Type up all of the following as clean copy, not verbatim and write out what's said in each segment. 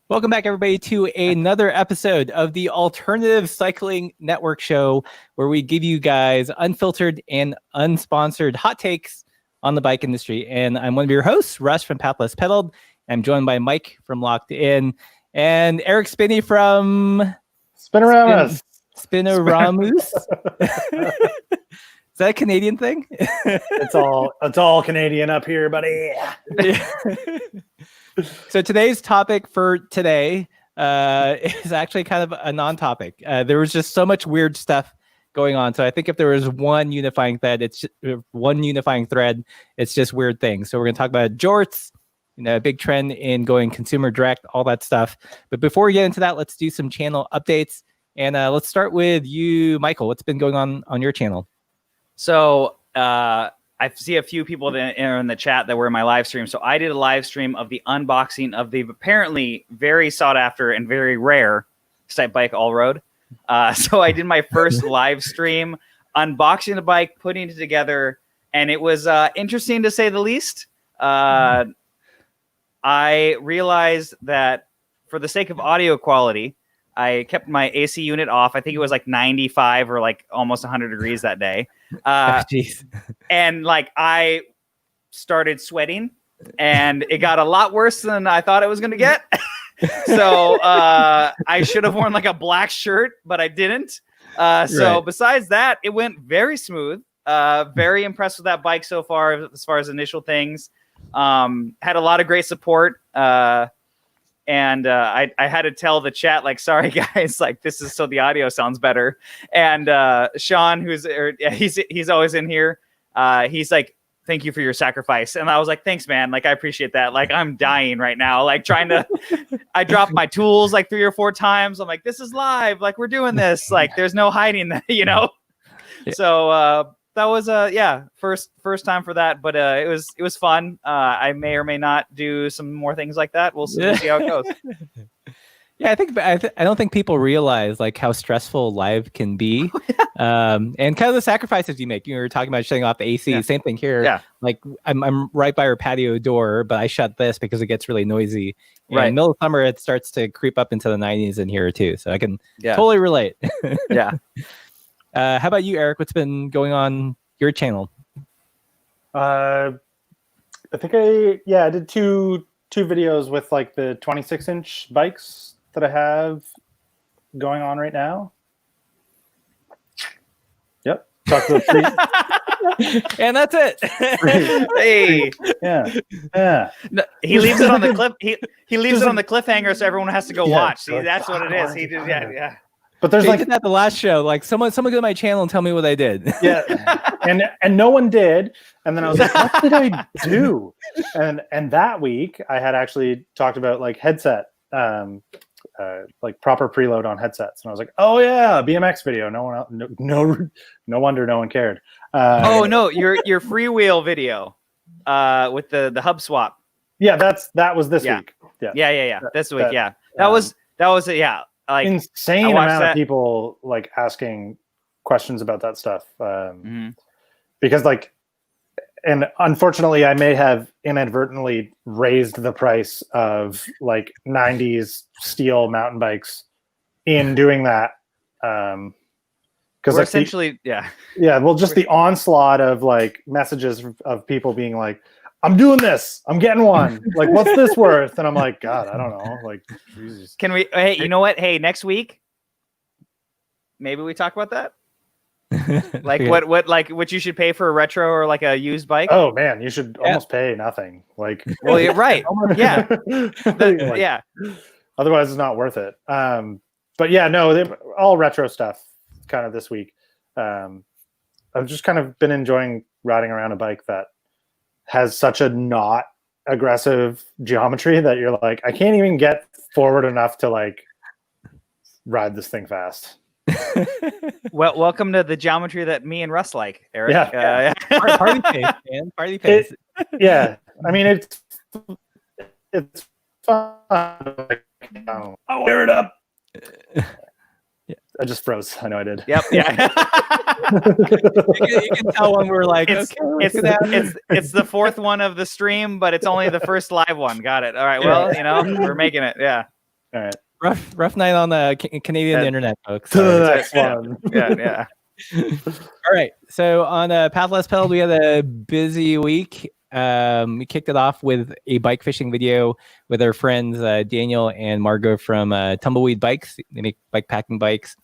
Welcome back, everybody, to another episode of the Alternative Cycling Network show, where we give you guys unfiltered and unsponsored hot takes on the bike industry. And I'm one of your hosts, Russ from Pathless Pedaled. I'm joined by Mike from Locked In and Eric Spinney from Spinoramas. Spinoramus. Is that a Canadian thing? It's all Canadian up here, buddy. Yeah. So today's topic for today is actually kind of a non-topic. There was just so much weird stuff going on. So I think if there was one unifying thread, it's just weird things. So we're going to talk about Jorts, a big trend in going consumer direct, all that stuff. But before we get into that, let's do some channel updates. And let's start with you, Michael. What's been going on your channel? So I see a few people that are in the chat that were in my live stream. So I did a live stream of the unboxing of the apparently very sought after and very rare Stipe bike all road. So I did my first live stream unboxing the bike, putting it together, and it was interesting to say the least. I realized that for the sake of audio quality, I kept my AC unit off. I think it was like 95 or like almost 100 degrees that day. And like I started sweating and it got a lot worse than I thought it was going to get. So I should have worn like a black shirt, but I didn't. So besides that, it went very smooth. Very impressed with that bike so far as initial things. Had a lot of great support. And I had to tell the chat, like, sorry, guys, like, this is so the audio sounds better. And Sean, he's always in here. He's like, thank you for your sacrifice. And I was like, thanks, man. Like, I appreciate that. Like, I'm dying right now. Like, I dropped my tools like 3 or 4 times. I'm like, this is live. Like, we're doing this. Like, there's no hiding that, Yeah. So that was first time for that, but it was fun. I may or may not do some more things like that. We'll see how it goes. Yeah, I don't think people realize like how stressful live can be, and kind of the sacrifices you make. You were talking about shutting off the AC. Yeah. Same thing here. Yeah, like I'm right by our patio door, but I shut this because it gets really noisy. Right, in the middle of summer, it starts to creep up into the 90s in here too. So I can totally relate. Yeah. How about you, Eric? What's been going on your channel? I think I did two videos with like the 26-inch bikes that I have going on right now. Yep. Talk to the and that's it. Hey. Yeah. No, he leaves it on the clip. He leaves it on the cliffhanger, so everyone has to go watch. See, that's what it is. He did. Yeah. But there's like at the last show, like someone go to my channel and tell me what I did. Yeah, and no one did. And then I was like, what did I do? And that week I had actually talked about like headset, like proper preload on headsets. And I was like, oh yeah, BMX video. No one else, no wonder no one cared. Oh no, your freewheel video, with the hub swap. Yeah, that was this week. Yeah. This week. That was like insane amount of people like asking questions about that stuff, because like, and unfortunately I may have inadvertently raised the price of like 90s steel mountain bikes in doing that, because like essentially well, just the onslaught of like messages of people being like, I'm doing this. I'm getting one. Like, what's this worth? And I'm like, God, I don't know. Like, Jesus. Can we? Hey, you know what? Hey, next week, maybe we talk about that. Like what you should pay for a retro or like a used bike. Oh man, you should almost pay nothing. Like, well, you're right. Yeah, Otherwise, it's not worth it. But yeah, no, all retro stuff kind of this week. I've just kind of been enjoying riding around a bike that has such a not aggressive geometry that you're like, I can't even get forward enough to like ride this thing fast. Well, welcome to the geometry that me and Russ like, Eric. Yeah. Party pace, man. Party pace. Yeah. I mean, it's fun. I'll wear it up. I just froze. I know I did. Yep. Yeah. You can tell when we're like, it's the fourth one of the stream, but it's only the first live one. Got it. All right. Well, we're making it. Yeah. All right. Rough night on the Canadian internet, folks. To the next one. Yeah. All right. So on Path Less Pedal, we had a busy week. We kicked it off with a bike fishing video with our friends Daniel and Margot from Tumbleweed Bikes. They make bike packing bikes.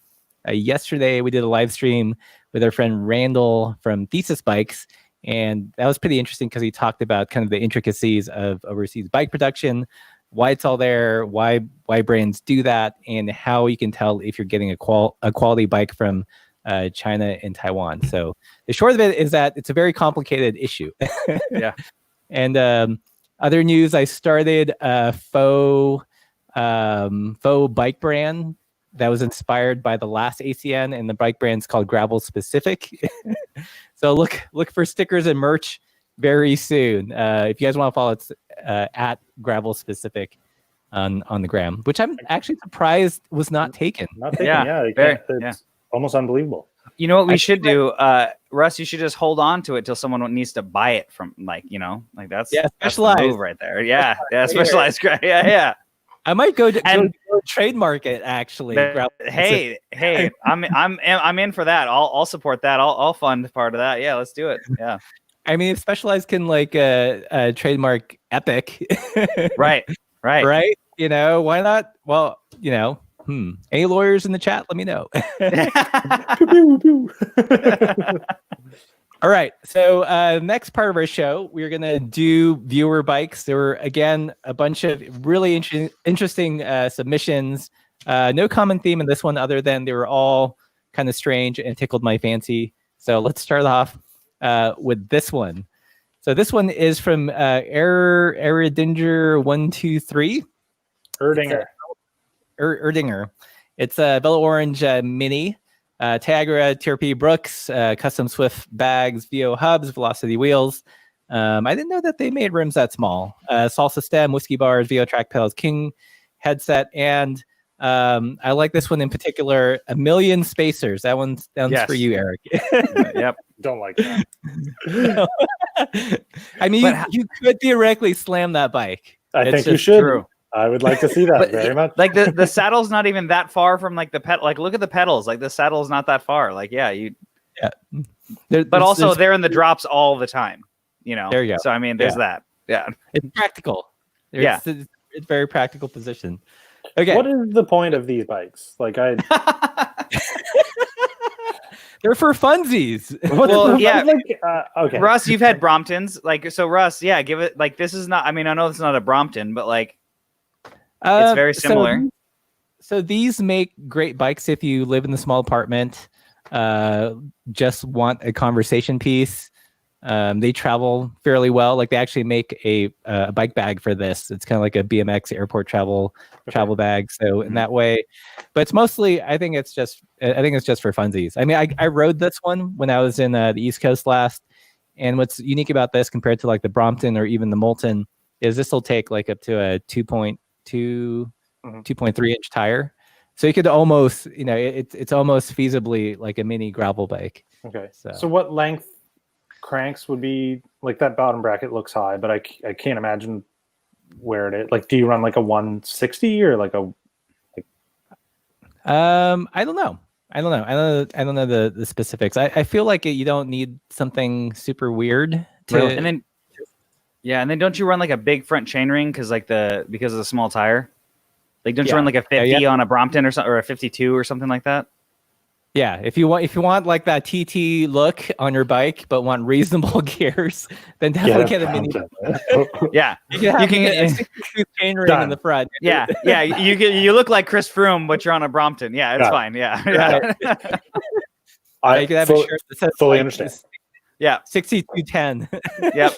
Yesterday, we did a live stream with our friend Randall from Thesis Bikes, and that was pretty interesting because he talked about kind of the intricacies of overseas bike production, why it's all there, why brands do that, and how you can tell if you're getting a quality bike from China and Taiwan. So the short of it is that it's a very complicated issue. Yeah. And other news, I started a faux bike brand that was inspired by the last ACN, and the bike brand's called Gravel Specific. So look for stickers and merch very soon. If you guys want to follow, it's at Gravel Specific on the gram, which I'm actually surprised was not taken. Not taken, it's almost unbelievable. You know what we should do, Russ? You should just hold on to it till someone needs to buy it from, that's specialized that's the move right there. Yeah, specialized. Yeah. I might go trademark it actually. Hey, I'm in for that. I'll support that. I'll fund part of that. Yeah, let's do it. Yeah. I mean, if Specialized can trademark Epic, right. Why not? Well, any lawyers in the chat? Let me know. All right. So next part of our show, we're going to do viewer bikes. There were, again, a bunch of really interesting submissions. No common theme in this one other than they were all kind of strange and tickled my fancy. So let's start off with this one. So this one is from Erdinger123. Erdinger. It's a Velo Orange Mini. Tiagra, TRP Brooks, custom Swift bags, VO hubs, velocity wheels. I didn't know that they made rims that small. Salsa stem, whiskey bars, VO track pedals, King headset, and I like this one in particular. 1 million spacers. That one's for you, Eric. Yep. Don't like that. I mean, you could theoretically slam that bike. I think you should. True. I would like to see that very much. Like the saddle's not even that far from like the pedal. Like look at the pedals. Like the saddle's not that far. Like they're in the drops all the time. There you go. So I mean, there's that. Yeah, it's practical. It's very practical position. Okay, what is the point of these bikes? They're for funsies. Okay. Russ, you've had Bromptons. Russ, give it. This is not. I mean, I know it's not a Brompton, but it's very similar. So these make great bikes if you live in the small apartment, just want a conversation piece. They travel fairly well. They actually make a bike bag for this. It's kind of like a BMX airport travel bag. So in that way, but it's mostly, I think it's just for funsies. I mean, I rode this one when I was in the East Coast last, and what's unique about this compared to the Brompton or even the Molten is this will take up to a 2.3 inch tire. So you could almost, it's almost feasibly a mini gravel bike. Okay. So what length cranks would be that bottom bracket looks high, but I can't imagine where it is. Do you run a 160 or I don't know. I don't know the specifics. I feel like you don't need something super weird to. And then don't you run a big front chainring because of the small tire? Don't you run a 50 on a Brompton or something, or a 52 or something like that? Yeah, if you want that TT look on your bike but want reasonable gears, then definitely get a mini. Yeah, you can get a 62 chainring in the front. Yeah. You look like Chris Froome, but you're on a Brompton. Yeah, it's fine. Yeah. I could have a shirt that says fully understand. Yeah, 6210. Yep.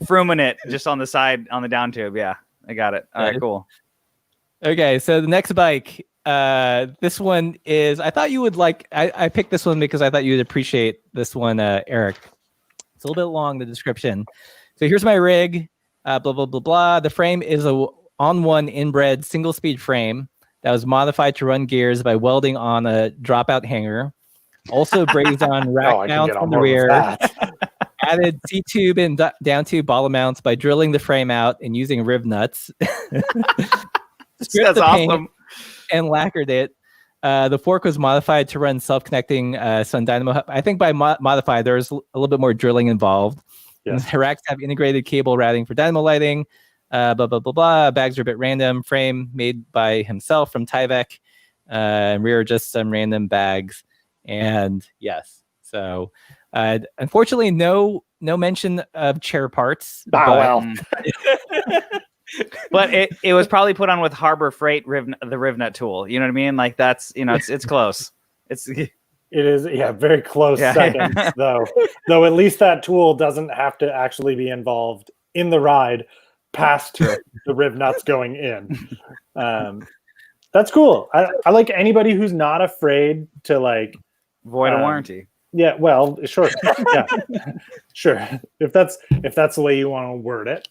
Froome in it just on the side on the down tube. Yeah, I got it. All right, cool. Okay, so the next bike This one is, I thought you would like, I picked this one because I thought you would appreciate this one, Eric. It's a little bit long, the description. So here's my rig, blah, blah, blah, blah. The frame is a on-one inbred single-speed frame that was modified to run gears by welding on a dropout hanger. Also brazed on rack mounts on the rear. Added C-tube and down tube bottom mounts by drilling the frame out and using riv nuts. That's awesome. And lacquered it. The fork was modified to run self-connecting Sun Dynamo. I think by modified, there's a little bit more drilling involved. Yes. The racks have integrated cable routing for dynamo lighting. Blah, blah, blah, blah. Bags are a bit random. Frame made by himself from Tyvek. Rear just some random bags. And yes, so unfortunately, no mention of chair parts. Well. But it was probably put on with Harbor Freight the Rivnut tool. You know what I mean? Like that's, it's close. It is, very close seconds though. Though at least that tool doesn't have to actually be involved in the ride past the riv nuts going in. That's cool. I like anybody who's not afraid to like void a warranty. Yeah, well, sure. Yeah, sure. If that's the way you want to word it.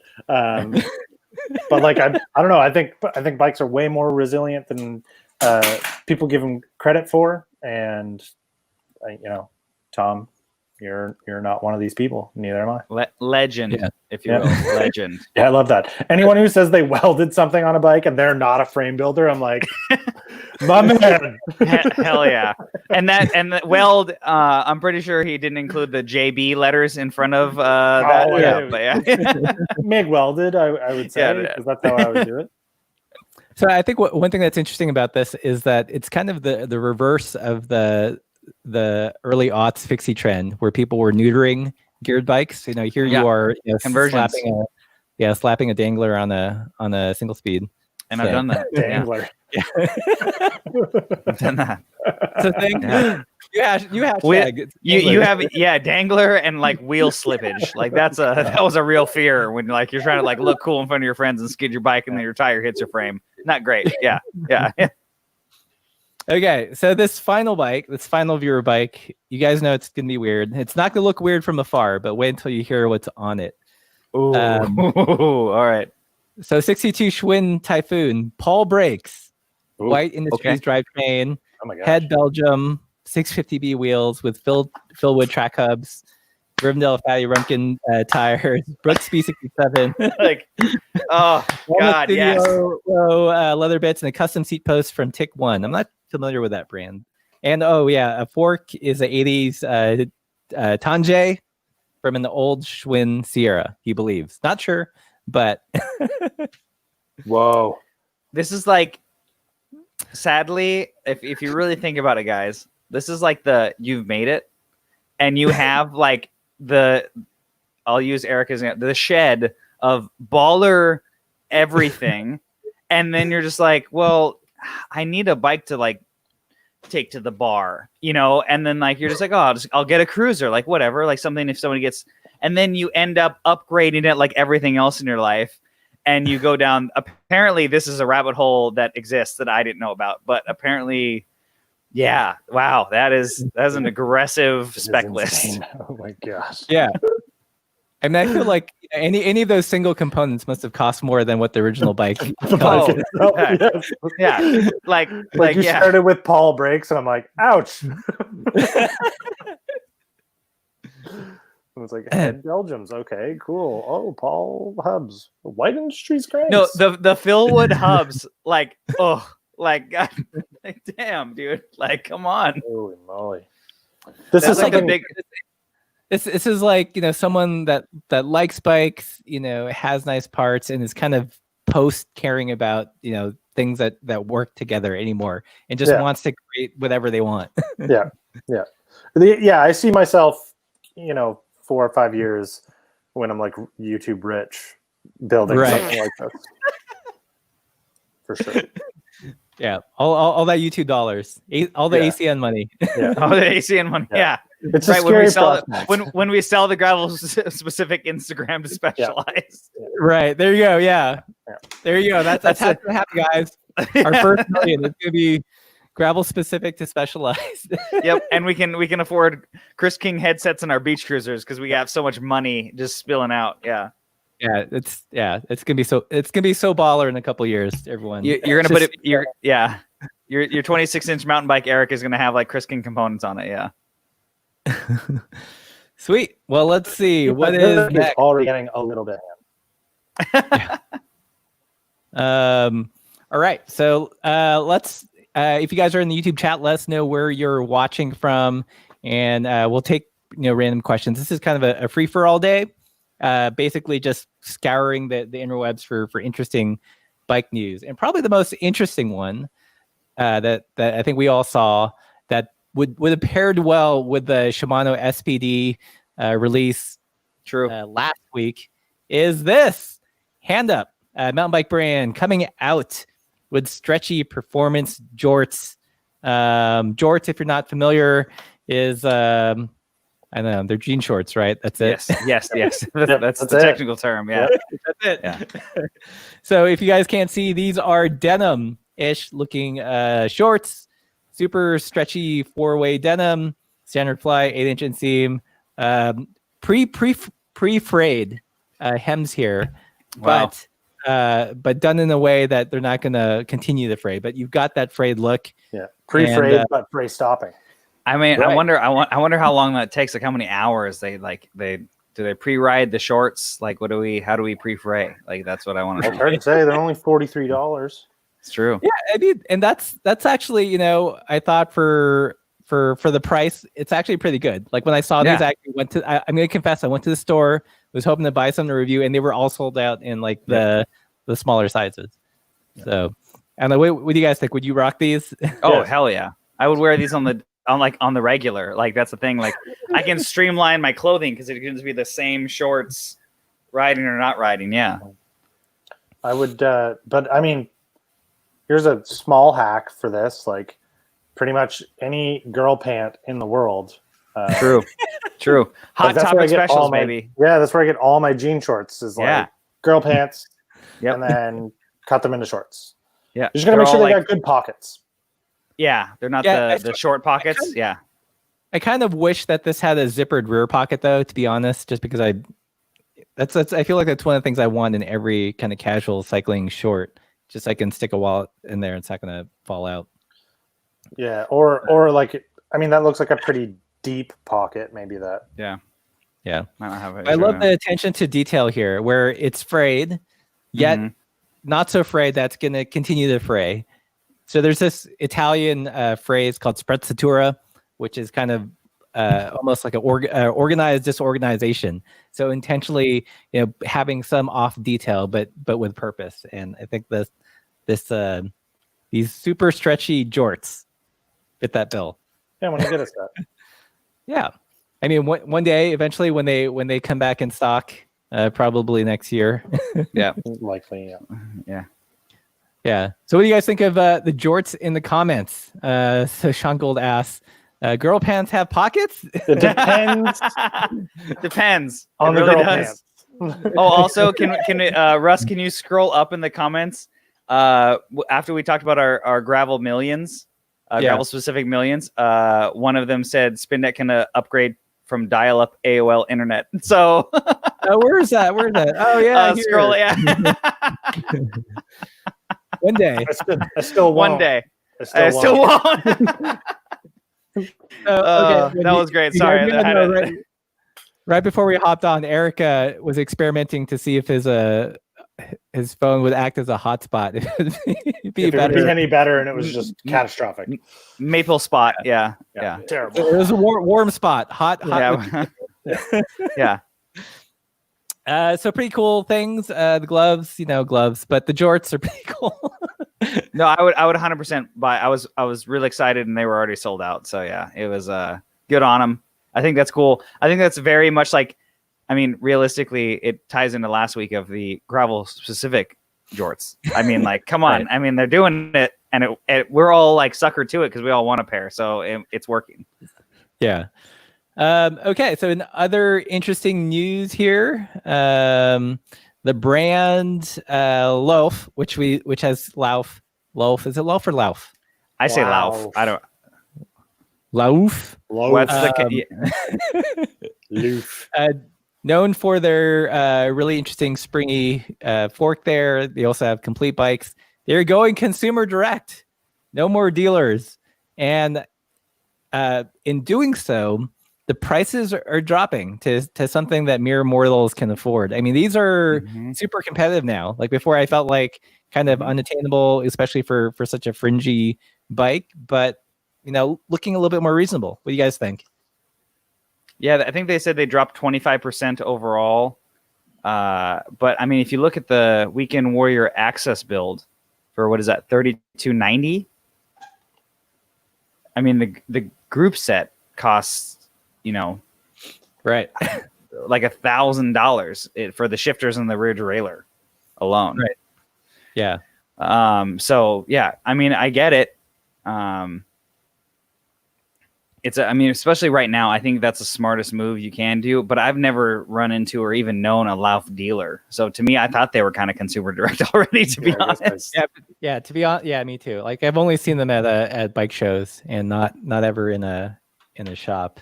But like I don't know. I think bikes are way more resilient than people give them credit for. And Tom, you're not one of these people. Neither am I. Legend, if you will. Legend. Yeah, I love that. Anyone who says they welded something on a bike and they're not a frame builder, I'm like, my man. Hell yeah. And the weld, I'm pretty sure he didn't include the JB letters in front of that. Oh, yeah. But yeah. MIG welded, I would say, because that's how I would do it. So I think one thing that's interesting about this is that it's kind of the reverse of the early aughts fixie trend where people were neutering geared bikes. Here you are slapping a dangler on a single speed. And I've done that. Dangler. Yeah. I've done that. It's a thing. You have dangler and like wheel slippage. Like that was a real fear when like you're trying to like look cool in front of your friends and skid your bike and then your tire hits your frame. Not great. Yeah. Okay, so this final viewer bike, you guys know it's gonna be weird. It's not gonna look weird from afar, but wait until you hear what's on it. Ooh, all right. So 62 Schwinn Typhoon, Paul brakes, White Industries drivetrain, head Belgium, 650B wheels with Philwood track hubs, Rivendell Fatty Rumpkin tires, Brooks B67. Like, oh God, yes. Leather bits and a custom seat post from Tick One. I'm not familiar with that brand. And a fork is an 80s Tanjay from an old Schwinn Sierra, he believes. Not sure, but whoa. This is like, sadly, if you really think about it, guys, this is like you've made it and you have like I'll use Eric as the shed of baller everything. And then you're just like, well, I need a bike to like take to the bar, and then like, you're just like, oh, I'll get a cruiser, like whatever, like something if somebody gets, and then you end up upgrading it like everything else in your life. And you go down, apparently this is a rabbit hole that exists that I didn't know about, but apparently, yeah, wow, that's an aggressive spec list. Oh my gosh. Yeah. I mean, I feel like any of those single components must have cost more than what the original bike. Yes. Yeah, like you started with Paul brakes, and I'm like, ouch. It was like head Belgiums. Okay, cool. Oh, Paul hubs. White Industries cranks. No, the Philwood hubs. Like, oh, like, God, like, damn, dude. Like, come on. Holy moly. This is like a big. This is like, someone that likes bikes, has nice parts and is kind of post caring about, things that work together anymore and just wants to create whatever they want. Yeah. I see myself, 4 or 5 years when I'm like YouTube rich building something like this. For sure. Yeah. All that YouTube dollars, all the ACN money. Yeah. All the ACN money. Yeah. It's right when we sell the gravel specific Instagram to Specialized. Yeah. Right. There you go. Yeah. There you go. That's how it's gonna happen, guys. Our first million is gonna be gravel specific to Specialized. Yep, and we can afford Chris King headsets in our beach cruisers because we have so much money just spilling out. Yeah. It's gonna be so baller in a couple years, everyone. You're gonna put it your 26-inch mountain bike Eric is gonna have like Chris King components on it. Yeah. Sweet. Well, let's see what is next. Already getting a little bit. All right. So let's. If you guys are in the YouTube chat, let us know where you're watching from, and we'll take random questions. This is kind of a free for all day. Basically, just scouring the interwebs for interesting bike news, and probably the most interesting one that I think we all saw that would have paired well with the Shimano SPD release last week is this Hand Up mountain bike brand coming out with Stretchy performance jorts. Jorts, if you're not familiar, is I don't know, they're jean shorts, right? That's it. Yes. That's the technical term. Yeah, that's it. Yeah. So if you guys can't see, these are denim-ish looking shorts. Super stretchy 4-way denim, standard ply, 8-inch inseam, pre-frayed hems here. Wow. But done in a way that they're not going to continue the fray. But you've got that frayed look. Yeah, pre-frayed but fray stopping. I mean, right. I wonder how long that takes. Like how many hours they pre-ride the shorts? Like how do we pre-fray? Like that's what I want to. It's hard to say. They're only $43. It's true. Yeah, I mean, and that's actually I thought for the price, it's actually pretty good. Like when I saw these, I actually went to. I'm gonna confess, I went to the store, was hoping to buy some to review, and they were all sold out in like the smaller sizes. Yeah. So, and what do you guys think? Would you rock these? Oh hell yeah! I would wear these on the regular. Like that's the thing. Like I can streamline my clothing because it can just be the same shorts, riding or not riding. Yeah. I would, but I mean, here's a small hack for this. Like, pretty much any girl pant in the world. True. Hot Topic specials, maybe. Yeah, that's where I get all my jean shorts. Is like girl pants, and then cut them into shorts. Yeah, you're just gonna make sure they got good pockets. Yeah, they're not the short pockets. I kind of wish that this had a zippered rear pocket, though. To be honest, just because I feel like that's one of the things I want in every kind of casual cycling short. Just I can stick a wallet in there and it's not gonna fall out. Yeah, or like I mean that looks like a pretty deep pocket. Maybe that. Yeah. I love the attention to detail here, where it's frayed, yet not so frayed that's going to continue to fray. So there's this Italian phrase called sprezzatura, which is kind of almost like an organized disorganization. So intentionally, having some off detail, but with purpose. And I think these super stretchy jorts fit that bill. Yeah, when you get us that. Yeah, I mean, one day, eventually, when they come back in stock, probably next year. Yeah, likely. Yeah. So, what do you guys think of the jorts in the comments? So, Sean Gold asks, "Girl pants have pockets?" It depends. Depends on the girl pants. Oh, also, can Russ? Can you scroll up in the comments after we talked about our gravel millions? Gravel specific millions. One of them said Spindeck can upgrade from dial-up AOL internet. So where's that? Oh yeah, scroll. Yeah. One day. I still won't. One day. I still won't. Okay. That was great. Sorry. Right before we hopped on, Erica was experimenting to see if his phone would act as a hotspot. If it would be any better, and it was just catastrophic. Maple spot, yeah. Terrible. It was a warm spot, hot. Yeah. So pretty cool things. The gloves, but the jorts are pretty cool. No, I would 100% buy. I was really excited, and they were already sold out. So yeah, it was good on them. I think that's cool. I think that's very much like. I mean, realistically, it ties into last week of the gravel specific jorts. I mean, like, come on. Right. I mean, they're doing it, and we're all like sucker to it because we all want a pair. So it's working. Yeah. Okay, so in other interesting news here, the brand Loaf, which has Lauf. Loaf, is it Loaf or Lauf? I say Lauf. I don't. Lauf. What's Loof. Known for their really interesting springy fork there. They also have complete bikes. They're going consumer direct. No more dealers. And in doing so, the prices are dropping to something that mere mortals can afford. I mean, these are super competitive now. Like before, I felt like kind of unattainable, especially for such a fringy bike. But, looking a little bit more reasonable. What do you guys think? Yeah, I think they said they dropped 25% overall. But I mean, if you look at the Weekend Warrior Access build for what is that, $32.90? I mean, the group set costs, right, like $1,000 for the shifters and the rear derailleur alone. Right. Yeah. So yeah, I mean, I get it. Especially right now, I think that's the smartest move you can do. But I've never run into or even known a Lauf dealer. So to me, I thought they were kind of consumer direct already. To be honest, yeah. To be honest, yeah, me too. Like I've only seen them at bike shows and not ever in a shop.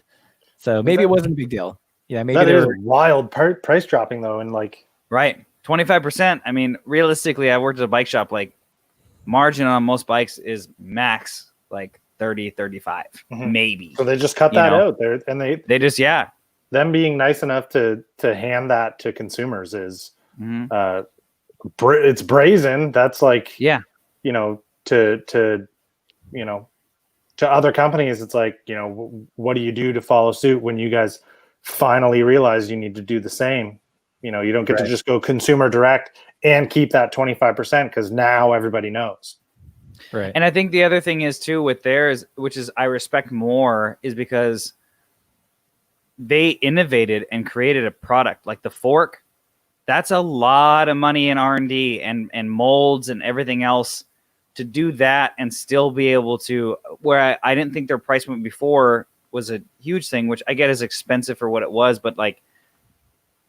So maybe it wasn't a big deal. Yeah, maybe that is wild price dropping though, and like right, 25%. I mean, realistically, I worked at a bike shop. Like margin on most bikes is max like 30, 35, maybe. So they just cut that out there, and they just them being nice enough to hand that to consumers is it's brazen. That's like to other companies, it's like, what do you do to follow suit when you guys finally realize you need to do the same? You don't get to just go consumer direct and keep that 25% because now everybody knows. Right. And I think the other thing is too with theirs, which is I respect more, is because they innovated and created a product like the fork. That's a lot of money in R&D and molds and everything else to do that and still be able to, where I didn't think their price point before was a huge thing, which I get is expensive for what it was. But like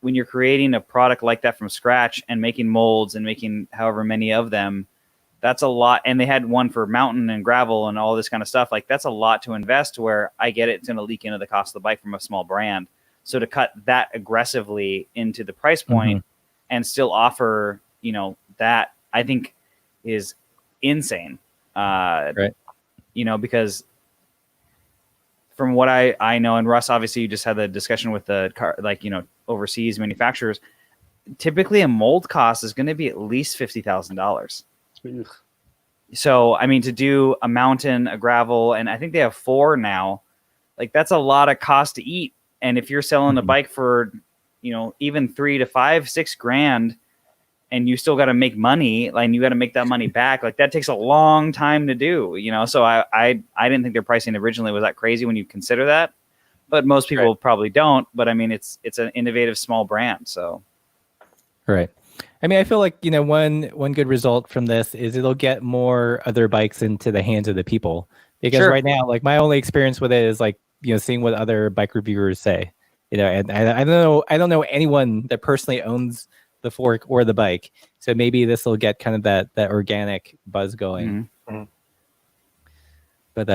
when you're creating a product like that from scratch and making molds and making however many of them, that's a lot. And they had one for mountain and gravel and all this kind of stuff. Like that's a lot to invest, where I get it's going to leak into the cost of the bike from a small brand. So to cut that aggressively into the price point and still offer, that I think is insane. Right. Because from what I know, and Russ, obviously you just had the discussion with the car, overseas manufacturers, typically a mold cost is going to be at least $50,000. So, I mean, to do a mountain, a gravel, and I think they have 4 now, like that's a lot of cost to eat. And if you're selling a bike for, even $3 to $5, $6 grand, and you still got to make money, and you got to make that money back, like that takes a long time to do, So I didn't think their pricing originally was that crazy when you consider that, but most people probably don't. But I mean, it's an innovative small brand, so. Right. I mean, I feel like, one good result from this is it'll get more other bikes into the hands of the people, because right now, like my only experience with it is like, seeing what other bike reviewers say, and I don't know anyone that personally owns the fork or the bike. So maybe this will get kind of that organic buzz going. But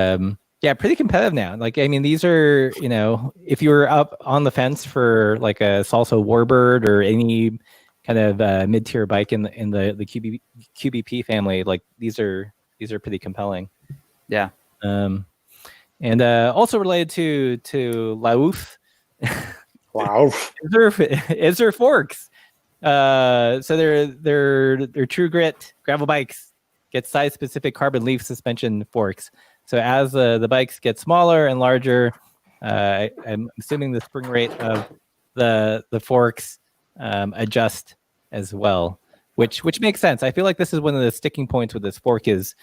yeah, pretty competitive now. Like, I mean, these are, if you were up on the fence for like a Salsa Warbird or any kind of mid-tier bike in the QBP family, like these are pretty compelling. Yeah. And also related to Lauf. is there forks. So they're True Grit gravel bikes get size specific carbon leaf suspension forks. So as the bikes get smaller and larger, I'm assuming the spring rate of the forks adjust as well, which makes sense. I feel like this is one of the sticking points with this fork is,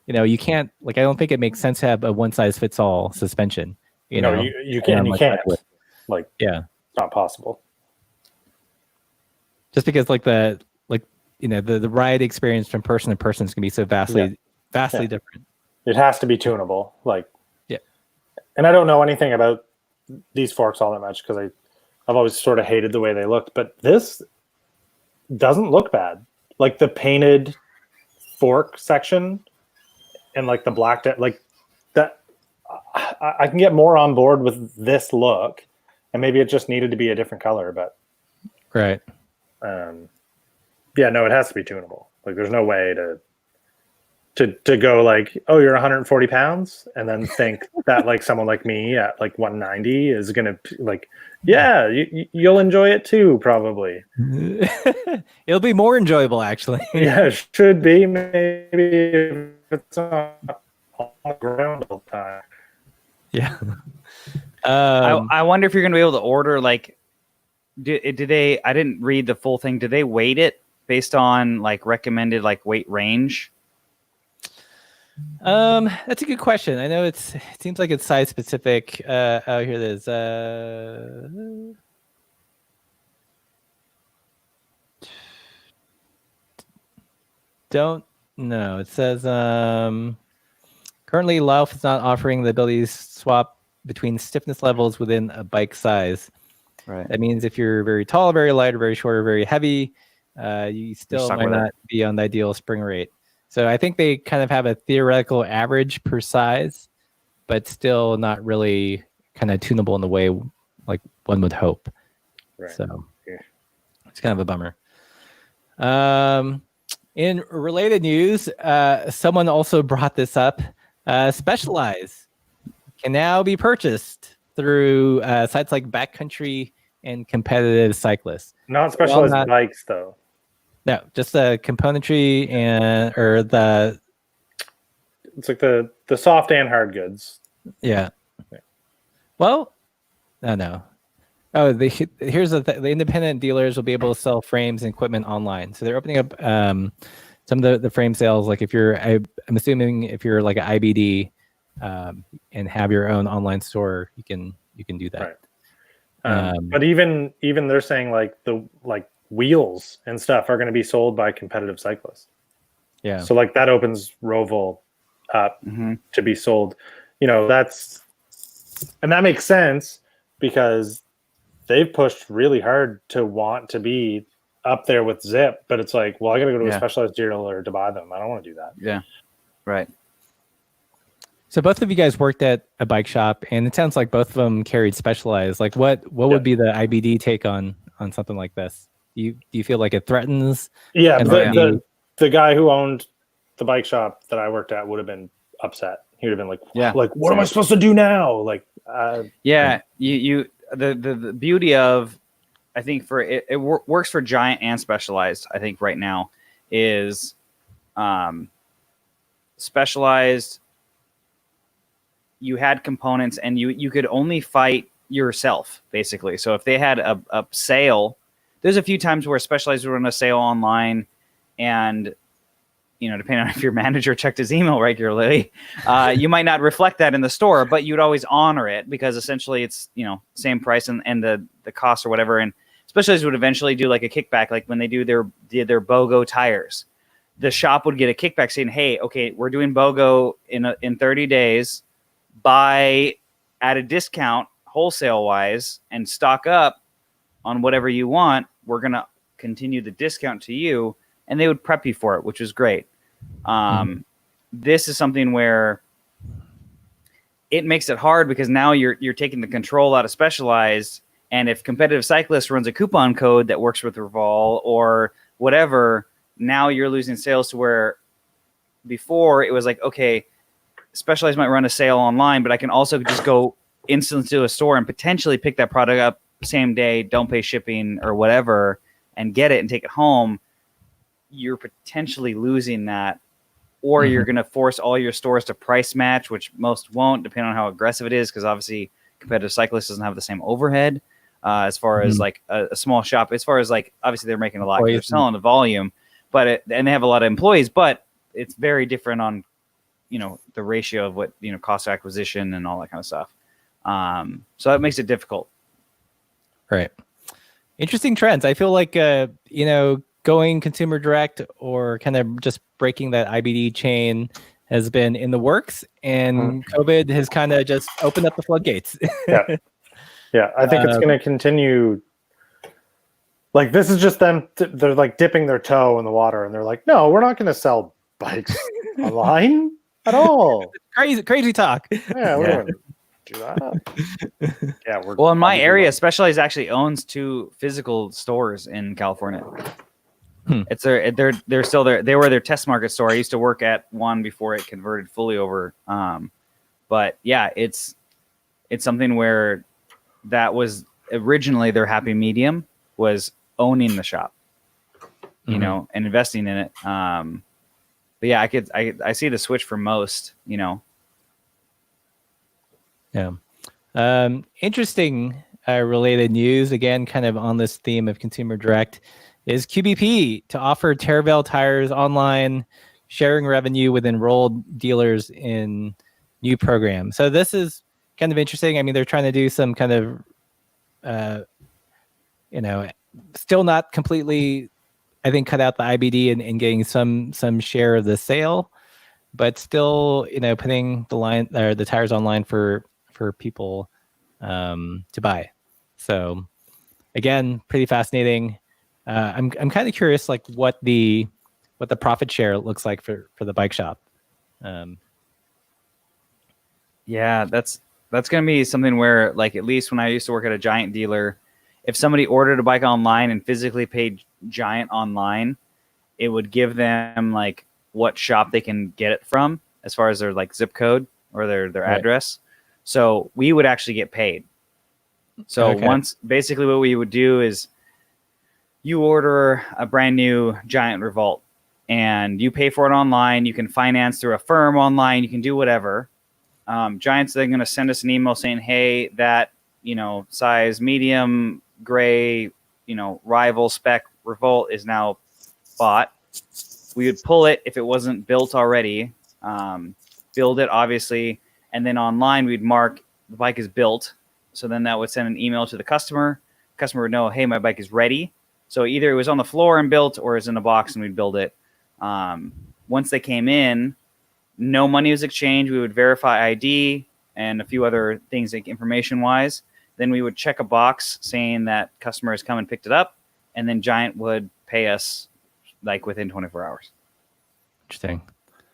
you can't, like, I don't think it makes sense to have a one size fits all suspension. You can't. Like, yeah, it's not possible. Just because the ride experience from person to person is going to be so vastly different. It has to be tunable. Like, yeah. And I don't know anything about these forks all that much because I've always sort of hated the way they looked, but this doesn't look bad. Like the painted fork section and like the blacked out, like that, I can get more on board with this look, and maybe it just needed to be a different color, but right. Yeah, no, it has to be tunable. Like there's no way to go like, oh, you're 140 pounds, and then think that like someone like me at like 190 is gonna like, yeah, you'll enjoy it too, probably. It'll be more enjoyable, actually. Yeah, it should be. Maybe if it's on the ground all the time. Yeah. I wonder if you're gonna be able to order like, did they? I didn't read the full thing. Did they weight it based on like recommended like weight range? That's a good question. I know it seems like it's size specific. Oh, here it is. Don't know. It says currently Lauf is not offering the ability to swap between stiffness levels within a bike size. Right. That means if you're very tall, very light, or very short, or very heavy, you still might not be on the ideal spring rate. So I think they kind of have a theoretical average per size, but still not really kind of tunable in the way like one would hope. Right. So it's kind of a bummer. In related news, someone also brought this up. Specialized can now be purchased through sites like Backcountry and Competitive Cyclists. Not Specialized bikes, though. No, just the componentry or the. It's like the soft and hard goods. Yeah. Well, no. Oh, here's the independent dealers will be able to sell frames and equipment online. So they're opening up some of the frame sales. Like if I'm assuming if you're like an IBD and have your own online store, you can do that. Right. But even they're saying like wheels and stuff are going to be sold by Competitive Cyclists. Yeah. So like that opens Roval up to be sold. You know, and that makes sense because they've pushed really hard to want to be up there with Zip, but it's like, well, I got to go to a Specialized dealer to buy them. I don't want to do that. Yeah. Right. So both of you guys worked at a bike shop, and it sounds like both of them carried Specialized. Like what would be the IBD take on something like this? Do you feel like it threatens? Yeah, the guy who owned the bike shop that I worked at would have been upset. He would have been like, what am I supposed to do now? Like, the beauty of, I think for it works for Giant and Specialized. I think right now is Specialized. You had components and you could only fight yourself basically. So if they had a sale. There's a few times where Specialized would run a sale online, and depending on if your manager checked his email regularly, you might not reflect that in the store, but you'd always honor it because essentially it's same price and the cost or whatever. And Specialized would eventually do like a kickback, like when they did their BOGO tires, the shop would get a kickback saying, "Hey, okay, we're doing BOGO in 30 days, buy at a discount wholesale wise and stock up on whatever you want. We're going to continue the discount to you." And they would prep you for it, which was great. This is something where it makes it hard because now you're taking the control out of Specialized. And if Competitive Cyclist runs a coupon code that works with Revolve or whatever, now you're losing sales to where before it was like, okay, Specialized might run a sale online, but I can also just go instantly to a store and potentially pick that product up same day, don't pay shipping or whatever, and get it and take it home. You're potentially losing that, or you're going to force all your stores to price match, which most won't, depending on how aggressive it is, because obviously Competitive Cyclist doesn't have the same overhead as far as like a small shop. As far as like, obviously they're making a lot, they're selling the volume, and they have a lot of employees, but it's very different on the ratio of what cost of acquisition and all that kind of stuff. So that makes it difficult. Right. Interesting trends. I feel like, going consumer direct or kind of just breaking that IBD chain has been in the works, and COVID has kind of just opened up the floodgates. Yeah. Yeah, I think it's going to continue. Like, this is just them. They're like dipping their toe in the water, and they're like, "No, we're not going to sell bikes online at all." Crazy talk. Yeah, we wouldn't do that. Yeah, well, in my area, Specialized actually owns 2 physical stores in California. It's they're still there. They were their test market store. I used to work at one before it converted fully over. But yeah, it's something where that was originally their happy medium, was owning the shop, you know, and investing in it. But yeah, I see the switch for most, you know. Yeah. Interesting related news, again, kind of on this theme of consumer direct, is QBP to offer Terravel tires online, sharing revenue with enrolled dealers in new program. So this is kind of interesting. I mean, they're trying to do some kind of, you know, still not completely, I think, cut out the IBD and getting some share of the sale, but still, you know, putting the tires online for people to buy. So again, pretty fascinating. I'm kind of curious, like what the profit share looks like for the bike shop. Yeah, that's going to be something where, like, at least when I used to work at a Giant dealer, if somebody ordered a bike online and physically paid Giant online, it would give them like what shop they can get it from as far as their like zip code or their address. So we would actually get paid. So once, basically what we would do is you order a brand new Giant Revolt and you pay for it online. You can finance through a firm online. You can do whatever. Giant's then going to send us an email saying, hey, that, you know, size medium gray, you know, rival spec Revolt is now bought. We would pull it if it wasn't built already, build it, obviously. And then online, we'd mark the bike is built. So then that would send an email to the customer. Customer would know, hey, my bike is ready. So either it was on the floor and built, or it's in a box and we'd build it. Once they came in, no money was exchanged. We would verify ID and a few other things, like information-wise. Then we would check a box saying that customer has come and picked it up, and then Giant would pay us like within 24 hours. Interesting.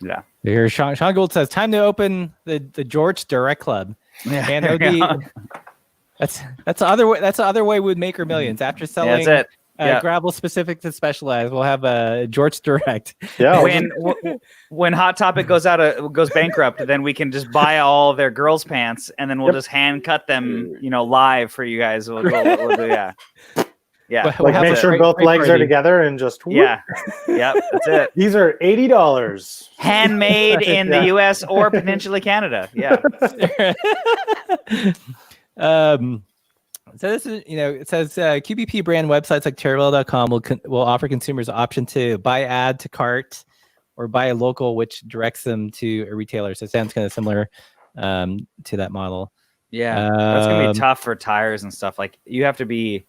Yeah. Here, Sean Gould says, time to open the Jorts Direct Club. Yeah. And that's the other way. That's the other way we'd make our millions after selling. Yeah, that's it. Gravel specific to Specialized. We'll have a Jorts Direct. Yeah. When Hot Topic goes bankrupt, then we can just buy all their girls' pants and then we'll just hand cut them, you know, live for you guys. We'll do, yeah. Like make sure both legs are together and just whoop. Yeah. Yep. That's it. These are $80. Handmade in the US or potentially Canada. Yeah. So this is, you know, it says QBP brand websites like Terravel.com will offer consumers the option to buy add to cart or buy a local, which directs them to a retailer. So it sounds kind of similar to that model. Yeah, that's gonna be tough for tires and stuff. Like you have to be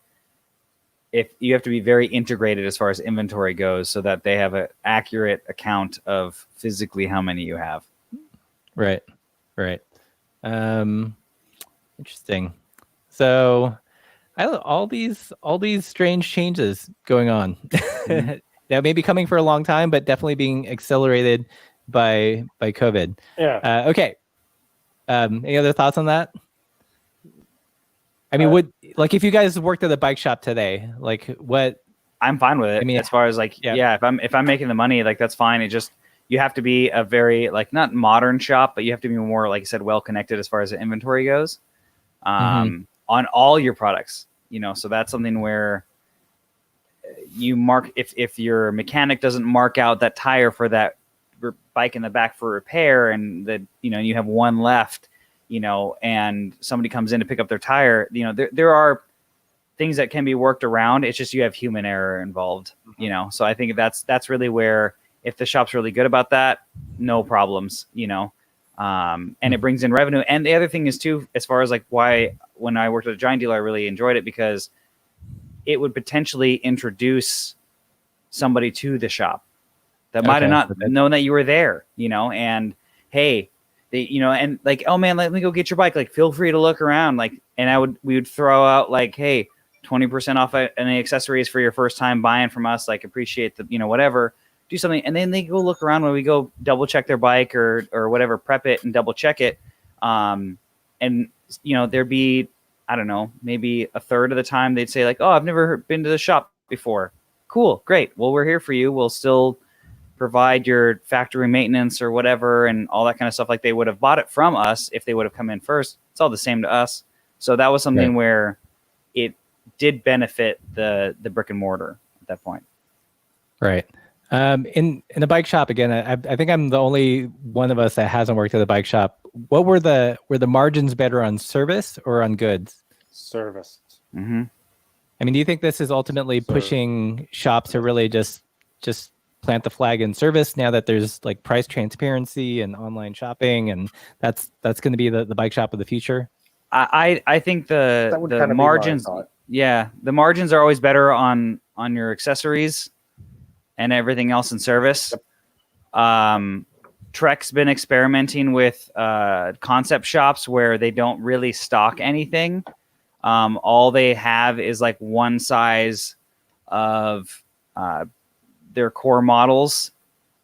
very integrated as far as inventory goes, so that they have an accurate account of physically how many you have. Right. Interesting. So, all these strange changes going on. Mm-hmm. That may be coming for a long time, but definitely being accelerated by COVID. Yeah. Okay. Any other thoughts on that? I mean, if you guys worked at a bike shop today, like what? I'm fine with it. I mean, as far as like, if I'm making the money, like that's fine. It just, you have to be a very like not modern shop, but you have to be more, like you said, well connected as far as the inventory goes. On all your products, you know, so that's something where you mark, if your mechanic doesn't mark out that tire for that bike in the back for repair, and you know, you have one left, you know, and somebody comes in to pick up their tire, you know, there are things that can be worked around. It's just, you have human error involved, you know? So I think that's really where, if the shop's really good about that, no problems, you know? And it brings in revenue. And the other thing is too, as far as like why, when I worked at a Giant dealer, I really enjoyed it because it would potentially introduce somebody to the shop that might have not known that you were there, you know, and hey, they, and like, oh man, let me go get your bike. Like, feel free to look around. Like, and we would throw out like, hey, 20% off any accessories for your first time buying from us. Like, appreciate the, whatever, do something. And then they go look around when we go double check their bike or whatever, prep it and double check it. And there'd be, I don't know, maybe a third of the time they'd say like, oh, I've never been to the shop before. Cool. Great. Well, we're here for you. We'll still provide your factory maintenance or whatever and all that kind of stuff. Like, they would have bought it from us if they would have come in first. It's all the same to us. So that was something where it did benefit the brick and mortar at that point. Right. In the bike shop, again, I think I'm the only one of us that hasn't worked at a bike shop. What were the margins better on service or on goods? Service. Mm-hmm. I mean, do you think this is ultimately pushing shops to really just plant the flag in service now that there's like price transparency and online shopping, and that's going to be the bike shop of the future? I think the margins, the margins are always better on your accessories and everything else in service. Yep. Trek's been experimenting with concept shops where they don't really stock anything. All they have is like one size of their core models.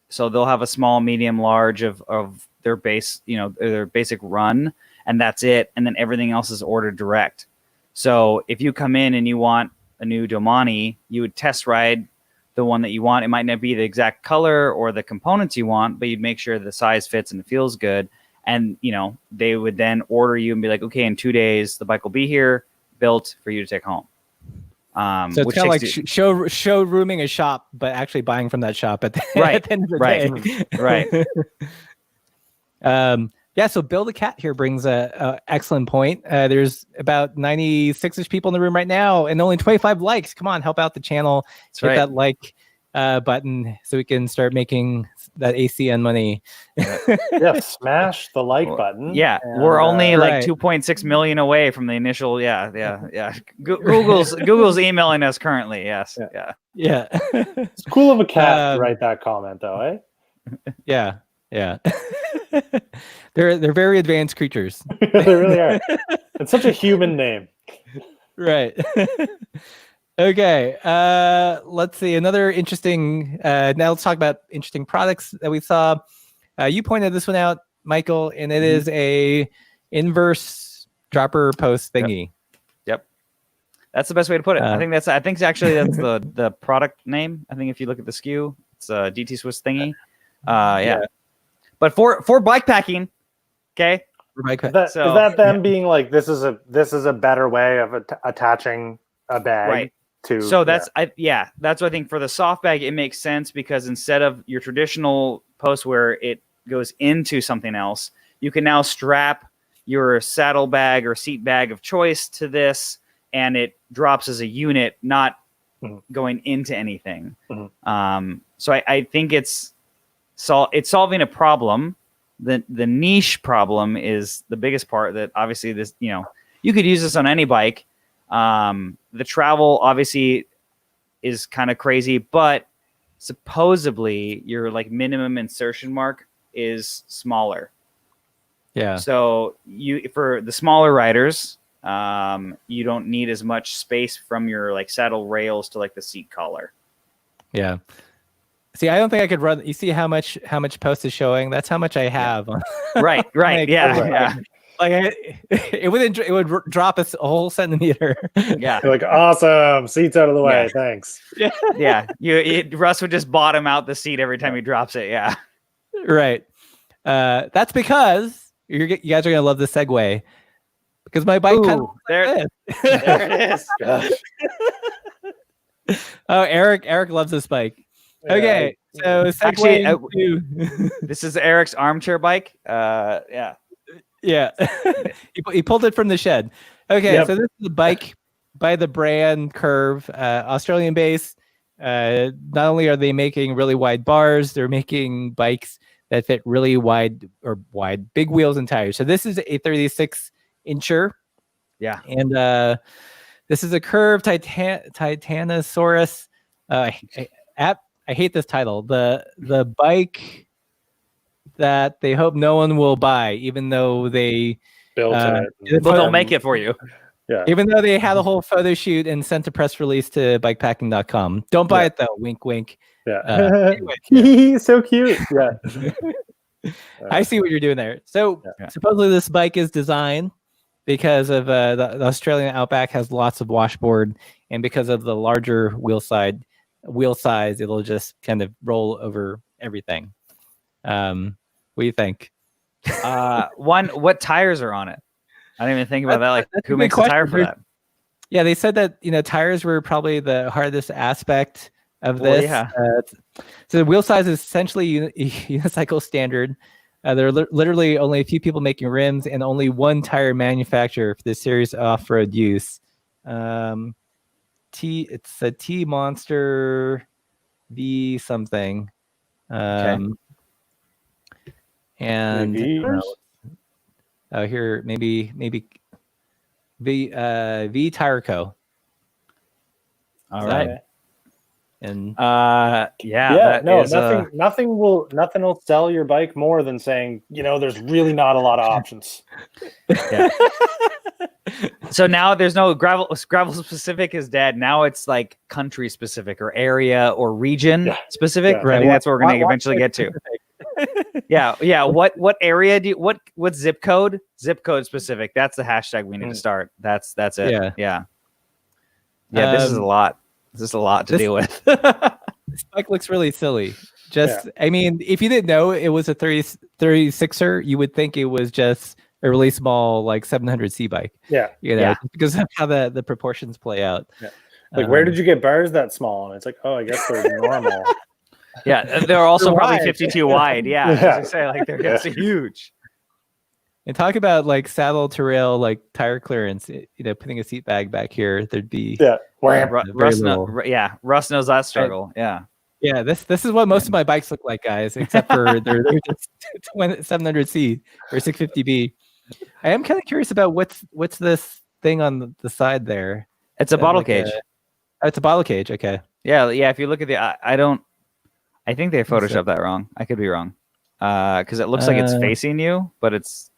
So they'll have a small, medium, large of their base, their basic run, and that's it. And then everything else is ordered direct. So if you come in and you want a new Domani, you would test ride the one that you want. It might not be the exact color or the components you want, but you'd make sure the size fits and it feels good. And, they would then order you and be like, okay, in 2 days, the bike will be here, built for you to take home. So it's kind of like showrooming a shop, but actually buying from that shop at the end of the day. Right. Yeah, so Build a Cat here brings a excellent point. There's about 96-ish people in the room right now and only 25 likes. Come on, help out the channel. Hit that like button so we can start making that ACN money. Yeah, smash the like button. Yeah, we're only like 2.6 million away from the initial. Yeah. Google's emailing us currently. Yes. Yeah. It's cool of a cat to write that comment, though, eh? Yeah. They're very advanced creatures. They really are. It's such a human name. Right. Okay. Let's see. Another interesting. Now let's talk about interesting products that we saw. You pointed this one out, Michael, and it is a inverse dropper post thingy. Yep. That's the best way to put it. I think that's the product name. I think if you look at the SKU, it's a DT Swiss thingy. But for bike packing, okay. Is that them being like, this is a better way of attaching a bag to? So that's that's what I think for the soft bag it makes sense, because instead of your traditional post where it goes into something else, you can now strap your saddle bag or seat bag of choice to this, and it drops as a unit, not going into anything. So I think it's solving a problem. The niche problem is the biggest part. That obviously this, you could use this on any bike. The travel obviously is kind of crazy, but supposedly your like minimum insertion mark is smaller. Yeah. So for the smaller riders, you don't need as much space from your like saddle rails to like the seat collar. Yeah. See, I don't think I could run. You see how much post is showing? That's how much I have. Right. Like, Yeah. Like it would drop a whole centimeter. Yeah. You're like, awesome. Seats out of the way. Thanks. Yeah. Russ would just bottom out the seat every time he drops it. Yeah. Right. That's because you guys are gonna love the segue, because my bike there it is. Gosh. Oh, Eric loves this bike. Okay, so actually, this is Eric's armchair bike. Yeah. He pulled it from the shed. Okay, so this is a bike by the brand Curve, Australian base. Not only are they making really wide bars, they're making bikes that fit really wide big wheels and tires. So this is a 36-incher. Yeah. And this is a Curve Titanosaurus. I hate this title. The bike that they hope no one will buy, even though they built it. But they'll make it for you. Yeah. Even though they had a whole photo shoot and sent a press release to bikepacking.com. Don't buy it though. Wink, wink. Yeah. Anyway, so cute. Yeah. I see what you're doing there. So supposedly this bike is designed because of the Australian Outback has lots of washboard, and because of the larger wheel size, it'll just kind of roll over everything. What do you think? What tires are on it? I didn't even think about that. Like, who makes a tire for that? Yeah, they said that tires were probably the hardest aspect of this. Yeah. So the wheel size is essentially unicycle standard. There are literally only a few people making rims and only one tire manufacturer for this series off-road use. It's a T Monster V something. And here maybe V Tire Co. All right. And nothing will sell your bike more than saying, there's really not a lot of options. Yeah. So now there's no gravel specific is dead. Now it's like country specific or area or region specific. Right. I think that's what we're going to eventually get to. Yeah. What area what zip code? Zip code specific. That's the hashtag we need to start. That's it. Yeah. This is a lot. This is a lot to deal with. This bike looks really silly. I mean, if you didn't know it was a 36er, you would think it was just a really small, like 700C bike. Yeah. Because of how the proportions play out. Yeah. Like, where did you get bars that small? And it's like, oh, I guess they're normal. Yeah. They're also probably 52 wide. Yeah. As I say, like, they're just huge. And talk about like saddle to rail, like tire clearance. Putting a seat bag back here, there'd be Russ knows that struggle. Yeah. This is what most of my bikes look like, guys, except for they're just 700C or 650B. I am kind of curious about what's this thing on the side there. It's a bottle cage. It's a bottle cage. Okay. Yeah. If you look at I think they photoshopped that wrong. I could be wrong. Because it looks like it's facing you, but it's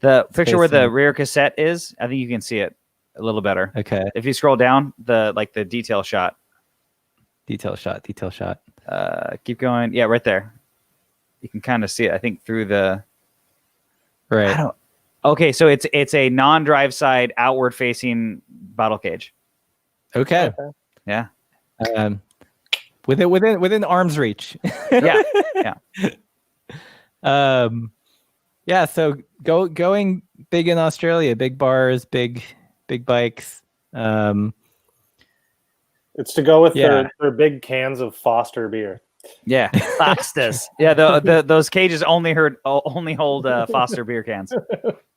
the picture where the rear cassette is. I think you can see it a little better. Okay. If you scroll down, the detail shot. Detail shot. Keep going. Yeah, right there. You can kind of see it. I think through the. Right. Okay, so it's a non-drive side, outward facing bottle cage. Okay. Yeah. Within arm's reach. Yeah. Yeah. So going big in Australia, big bars, big bikes. It's to go with their big cans of Foster beer. Yeah, Foster's. Yeah, those cages only hold Foster beer cans.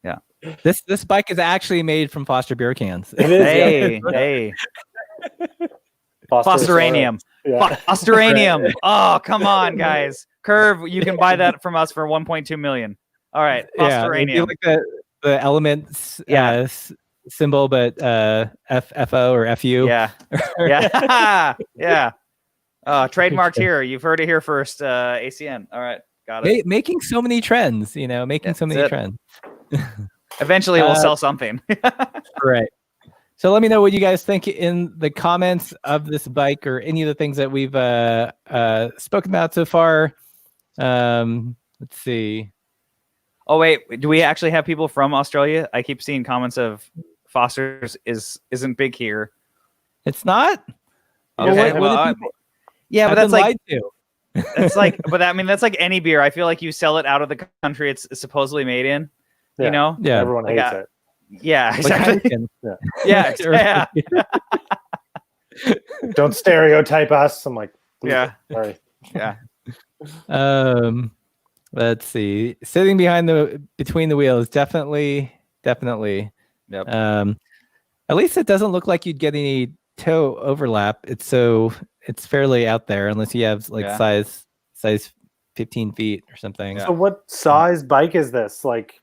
Yeah. This bike is actually made from Foster beer cans. It is. Hey. Fosteranium. Yeah. Fosteranium. Oh, come on, guys. Curve, you can buy that from us for 1.2 million. All right. Fosteranium. Like the elements symbol, but FO or FU. Yeah. Yeah. Trademarked here. You've heard it here first. ACN. All right. Got it. Making so many trends, trends. Eventually we'll sell something. Right. So let me know what you guys think in the comments of this bike or any of the things that we've spoken about so far. Let's see. Oh wait, do we actually have people from Australia? I keep seeing comments of Foster's isn't big here. It's not? Okay. But that's like that's like, that's like any beer. I feel like you sell it out of the country it's supposedly made in. Yeah. You know? Yeah. Everyone hates it. Yeah, exactly. Yeah. Don't stereotype us. I'm like, sorry. Yeah. Let's see. Sitting between the wheels, definitely. Yep. At least it doesn't look like you'd get any toe overlap. It's fairly out there unless you have size 15 feet or something. So what size bike is this? Like,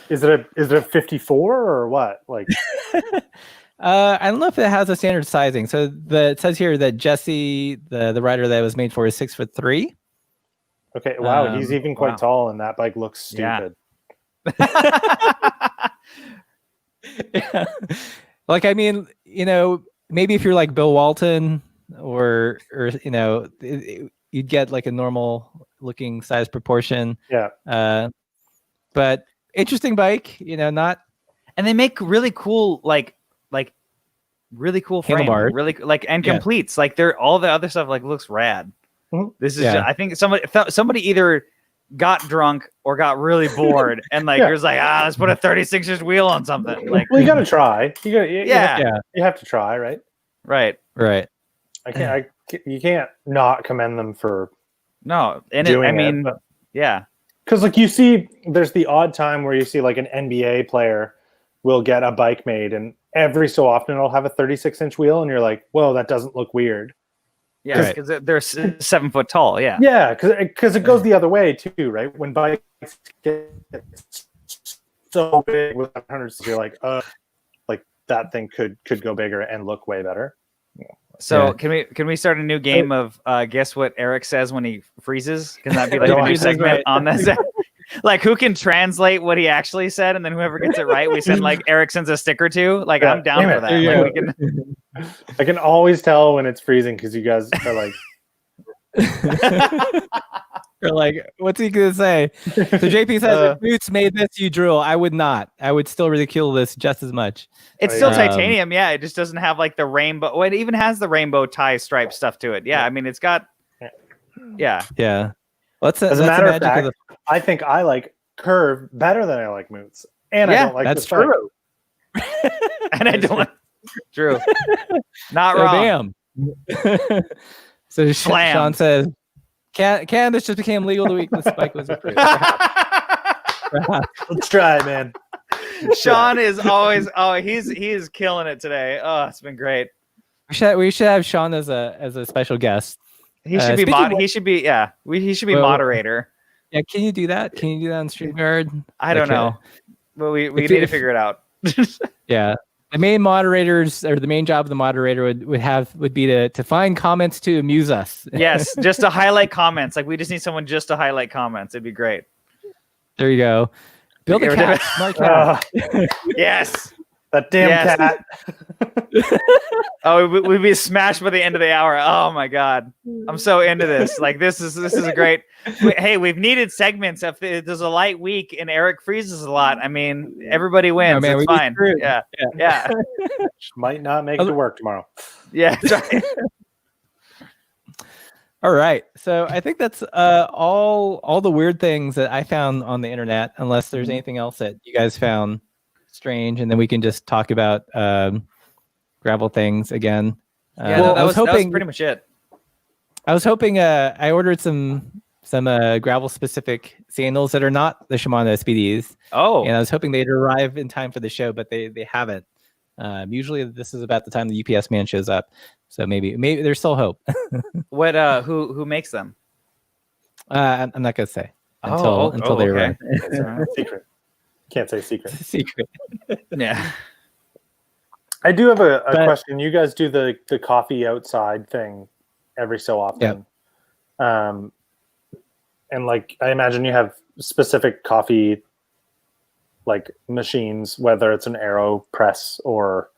is it a 54 or what? Like, I don't know if it has a standard sizing. So it says here that Jesse, the rider that it was made for, is 6'3". Okay. Wow. He's even quite tall, and that bike looks stupid. Yeah. Like, I mean, maybe if you're like Bill Walton or you'd get like a normal looking size proportion. Yeah. But interesting bike, not. And they make really cool, like really cool frame, really like, and completes. Like they're all the other stuff like looks rad. Mm-hmm. This is just, I think somebody either got drunk or got really bored and like there's like let's put a 36-inch wheel on something. Like, well, you gotta try. You have to try, right? Right. You can't not commend them for doing it. Yeah. Because like you see, there's the odd time where you see like an NBA player will get a bike made, and every so often it'll have a 36-inch wheel, and you're like, whoa, that doesn't look weird. Yeah, because they're 7 foot tall. Yeah. Yeah, because it goes the other way too, right? When bikes get so big with 100s, you're like that thing could go bigger and look way better. So can we start a new game of guess what Eric says when he freezes? Can that be like a new segment on this? Like who can translate what he actually said, and then whoever gets it right, we send like Eric sends a sticker to. Like I'm down for that. Yeah. Like, we can... I can always tell when it's freezing because you guys are like. You're like, what's he gonna say? So JP says, if Boots made this, you drool. I would not. I would still ridicule this just as much. It's still titanium, yeah. It just doesn't have like the rainbow. Well, it even has the rainbow tie stripe stuff to it. Yeah, I mean, it's got. Yeah. As a matter of fact, I think I like Curve better than I like Moots, and I don't like that's the true. And I don't like True. Not wrong. Bam. So Sean says, cannabis just became legal the week the spike was approved. Let's try, man. Sean is always he is killing it today. Oh, it's been great. We should have Sean as a special guest. He should be he should be moderator. Yeah, can you do that? Can you do that on StreamYard? I don't know. But we need to figure it out. Yeah. The main moderators, or the main job of the moderator would be to find comments to amuse us. Yes, just to highlight comments. Like we just need someone just to highlight comments. It'd be great. There you go. Build a cat. Smart cat. Yes. That damn cat. Oh, we'd be smashed by the end of the hour. Oh my God. I'm so into this. Like this is a great. Hey, we've needed segments. If there's a light week and Eric freezes a lot, I mean, everybody wins. Oh, man, it's fine. Yeah. Might not make it to work tomorrow. Yeah. That's right. All right. So I think that's all the weird things that I found on the internet, unless there's anything else that you guys found strange, and then we can just talk about gravel things again. That was pretty much it. I was hoping I ordered some gravel specific sandals that are not the Shimano SPDs. Oh, and I was hoping they'd arrive in time for the show, but they haven't. Usually this is about the time the UPS man shows up, so maybe there's still hope. What who makes them? I'm not gonna say until they arrive. Secret. Can't say secret. Secret. Yeah. I do have a question. You guys do the coffee outside thing every so often. Yep. And like I imagine you have specific coffee like machines, whether it's an AeroPress or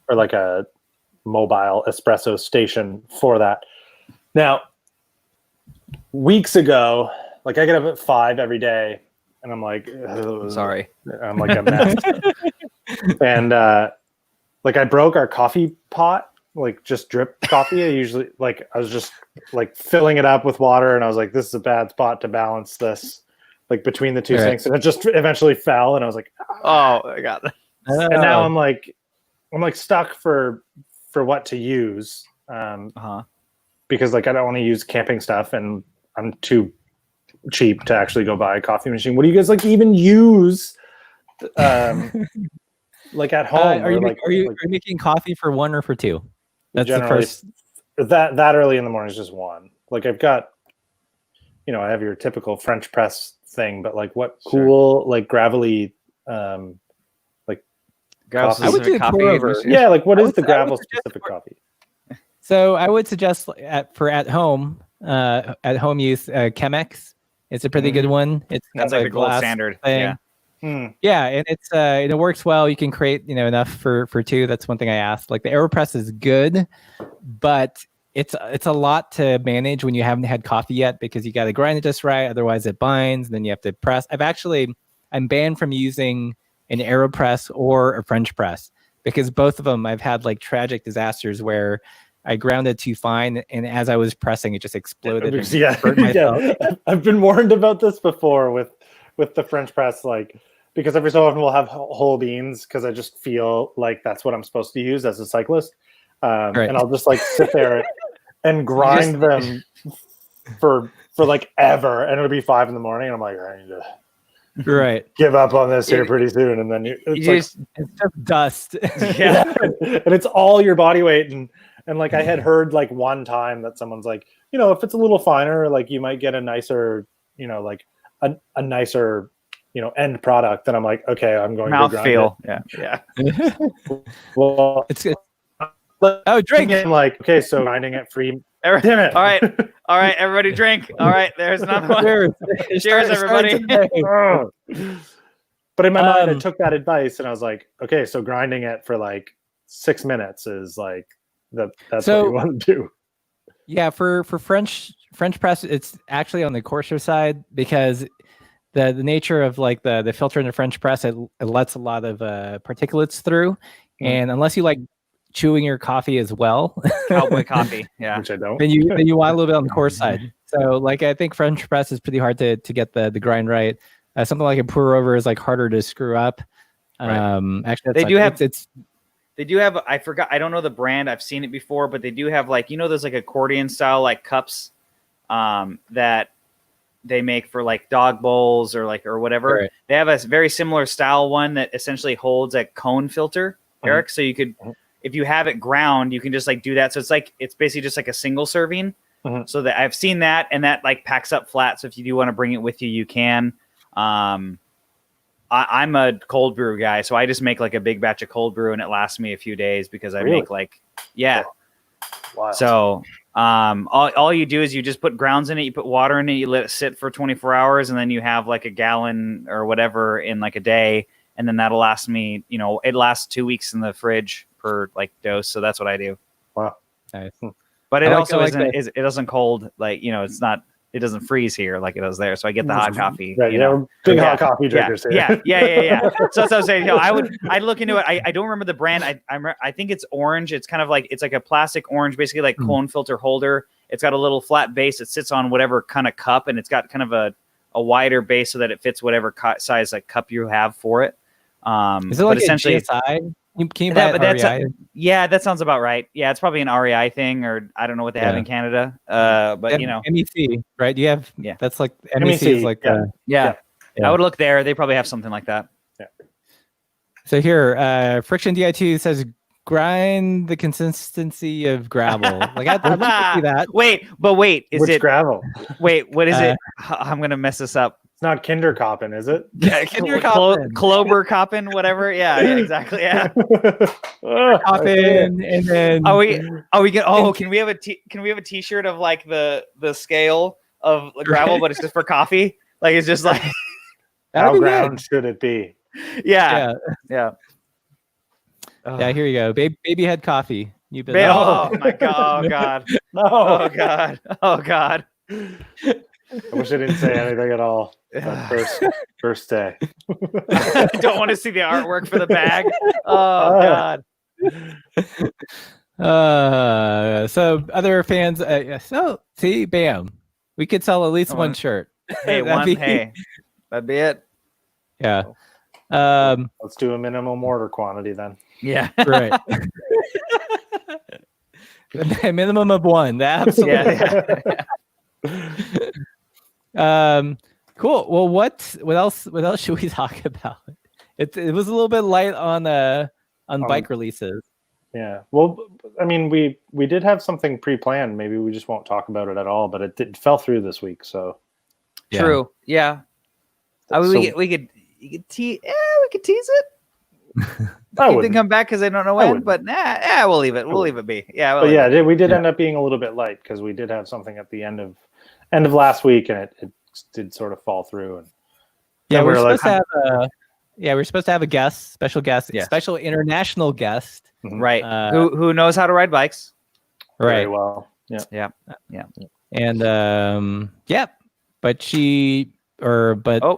like a mobile espresso station for that. Now, weeks ago, like I get up at 5 every day and I'm like, sorry. I'm like a mess. And like I broke our coffee pot, like just drip coffee. I was just like filling it up with water, and I was like, this is a bad spot to balance this, like between the two sinks, and it just eventually fell, and I was like, oh my God. And now I'm like stuck for what to use, because like I don't want to use camping stuff, and I'm too cheap to actually go buy a coffee machine. What do you guys like even use? Like at home, are you making coffee for one or for two? That's the first. That early in the morning is just one. Like I've got, I have your typical French press thing, but like what cool like gravelly, like gravel I would do coffee. Yeah, like what is the gravel specific coffee? So I would suggest for at home use Chemex. It's a pretty good one. That's like the gold standard. Thing. Yeah, and it works well. You can create enough for two. That's one thing I asked. Like the AeroPress is good, but it's a lot to manage when you haven't had coffee yet because you got to grind it just right. Otherwise, it binds. And then you have to press. I'm banned from using an AeroPress or a French press because both of them I've had like tragic disasters where I grounded too fine, and as I was pressing, it just exploded. I've been warned about this before with the French press, like because every so often we'll have whole beans because I just feel like that's what I'm supposed to use as a cyclist, and I'll just like sit there and grind them for like ever, and it'll be 5 a.m. and I'm like, I need to give up on this here pretty soon, and then it's just dust. and it's all your body weight and like I had heard like one time that someone's like, if it's a little finer, like you might get a nicer, like a nicer, end product. And I'm like, okay, I'm going to grind feel. It. Yeah. Well, it's drink. I'm like, okay, so grinding it free. Damn it. All right, everybody drink. All right, there's another one. Cheers, everybody. But in my mind, I took that advice and I was like, okay, so grinding it for like 6 minutes is like that's what you want to do. Yeah, for French press, it's actually on the coarser side because the nature of like the filter in the French press, it lets a lot of particulates through, and unless you like chewing your coffee as well, cowboy coffee, which I don't, then you want a little bit on the coarse side. So like I think French press is pretty hard to get the grind right. Something like a pour over is like harder to screw up. Actually, they do have They do have, I forgot, I don't know the brand. I've seen it before, but they do have like, there's like accordion style like cups that they make for like dog bowls or whatever. Right. They have a very similar style one that essentially holds a cone filter, Eric. So you could, if you have it ground, you can just like do that. So it's basically just like a single serving. So that I've seen that, and that like packs up flat. So if you do want to bring it with you, you can. I'm a cold brew guy, so I just make like a big batch of cold brew and it lasts me a few days because I make like, Wow. So all you do is you just put grounds in it, you put water in it, you let it sit for 24 hours, and then you have like a gallon or whatever in like a day, and then that'll last me, it lasts 2 weeks in the fridge per like dose. So that's what I do. Wow. Nice. But it it doesn't cold, like, it's not, it doesn't freeze here like it does there. So I get the hot coffee. Right, we're big hot coffee drinkers here. Yeah. So that's what I was saying. I'd look into it. I don't remember the brand. I think it's orange. It's kind of like, it's like a plastic orange, basically like cone filter holder. It's got a little flat base. It sits on whatever kind of cup, and it's got kind of a wider base so that it fits whatever size like cup you have for it. Is it like essentially a GSI? Can you buy REI? That sounds about right. Yeah, it's probably an REI thing, or I don't know what they have in Canada. But MEC, right? You have that's like MEC is like yeah. I would look there. They probably have something like that. Yeah. So here, Friction Di2 says grind the consistency of gravel. Like I'd love to see that. Wait, is Which it gravel? Wait, what is it? I'm gonna mess this up. It's not Kinderkoppen, is it? Yeah, Kinderkoppen. Kloberkoppen, whatever. Yeah, exactly. Yeah. Koppen, and then are we gonna, can we have a t-shirt of like the scale of gravel, but it's just for coffee? Like it's just like how ground should it be? Yeah. Yeah, here you go. Baby head coffee. You oh my god. Oh god. No. Oh god. Oh god. I wish I didn't say anything at all. First day. I don't want to see the artwork for the bag. Oh god. So other fans, see, bam, we could sell at least one shirt. Hey, that'd be it. Yeah. Let's do a minimum order quantity then. Yeah. Right. A minimum of one. Absolutely. Cool. Well, what else should we talk about? It was a little bit light on bike releases. Yeah. Well, I mean, we did have something pre-planned. Maybe we just won't talk about it at all, but it fell through this week. So true. Yeah. We could tease it. You can come back because I don't know when, but we'll leave it. We'll leave it be. Yeah. We did end up being a little bit light because we did have something at the end of last week, and it did sort of fall through. And yeah, we're supposed to have we're supposed to have a guest, special guest, Yes. special international guest, right? Who knows how to ride bikes? Right. Very well. Yeah. And but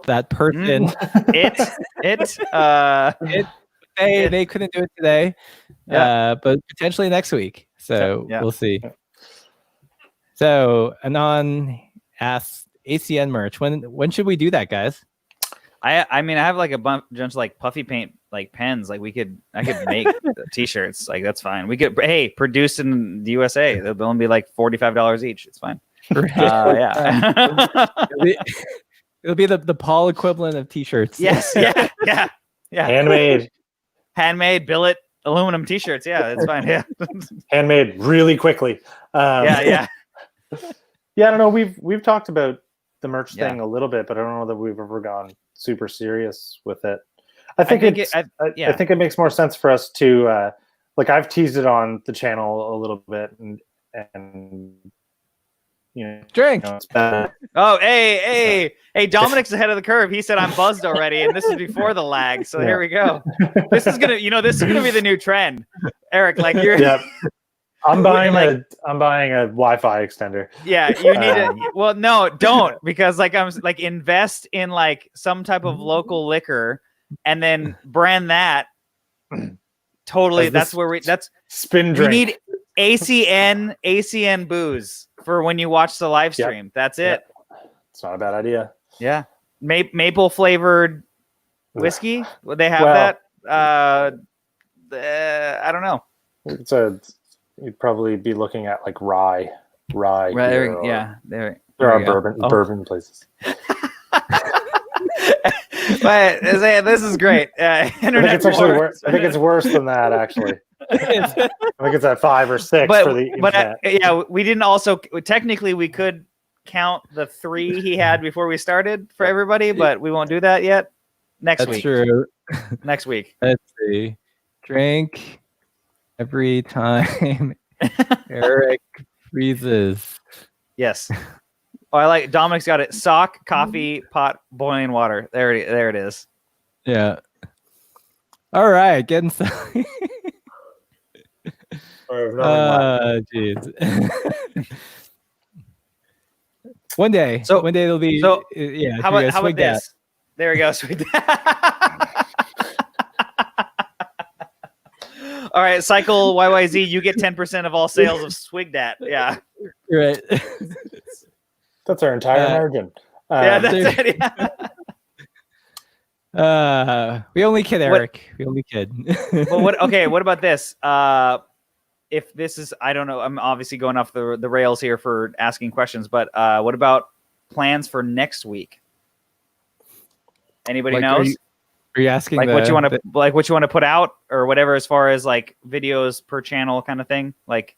that person, they couldn't do it today. But potentially next week. So we'll see. So Anon asks ACN merch. When should we do that, guys? I mean, I have like a bunch of like puffy paint like pens. Like I could make t-shirts. Like that's fine. We could produce in the USA. They'll only be like $45 each. It's fine. It'll be the Paul equivalent of t-shirts. Yes. Yeah. Handmade billet aluminum t-shirts. Yeah, it's fine. Yeah. Handmade really quickly. Yeah. I don't know. We've talked about the merch thing a little bit, but I don't know that we've ever gone super serious with it. I think it makes more sense for us to like I've teased it on the channel a little bit and drink. Oh, hey, Dominic's ahead of the curve. He said I'm buzzed already, and this is before the lag. So here we go. This is gonna be the new trend, Eric. Like you're. Yeah. I'm buying a Wi-Fi extender. Yeah, you need to. Well, no, don't, because like I'm like invest in like some type of local liquor, and then brand that. Totally, that's spin drink. You need ACN booze for when you watch the live stream. That's it. It's not a bad idea. Yeah, maple flavored whiskey. Would they have that? I don't know. You'd probably be looking at like rye. Right, there are bourbon places. But this is great. I think it's worse than that, actually. I think it's at 5 or 6 for the internet. But we didn't also technically we could count the 3 he had before we started for everybody, but we won't do that yet. Next week. That's true. Next week. Let's see. Drink every time Eric freezes. Yes. Oh, I like Dominic's got it. Sock, coffee, pot, boiling water. There it is. Yeah. All right, getting some. Jeez. One day it'll be. So yeah. How about this? There we go. Swig that. All right, Cycle YYZ, you get 10% of all sales of Swig that. Yeah. Right. That's our entire margin. That's it. Yeah. We only kid, Eric. We only kid. Well, what about this? If this is, I don't know, I'm obviously going off the rails here for asking questions, but what about plans for next week? Anybody knows? Are you asking what you want to put out or whatever as far as like videos per channel kind of thing? Like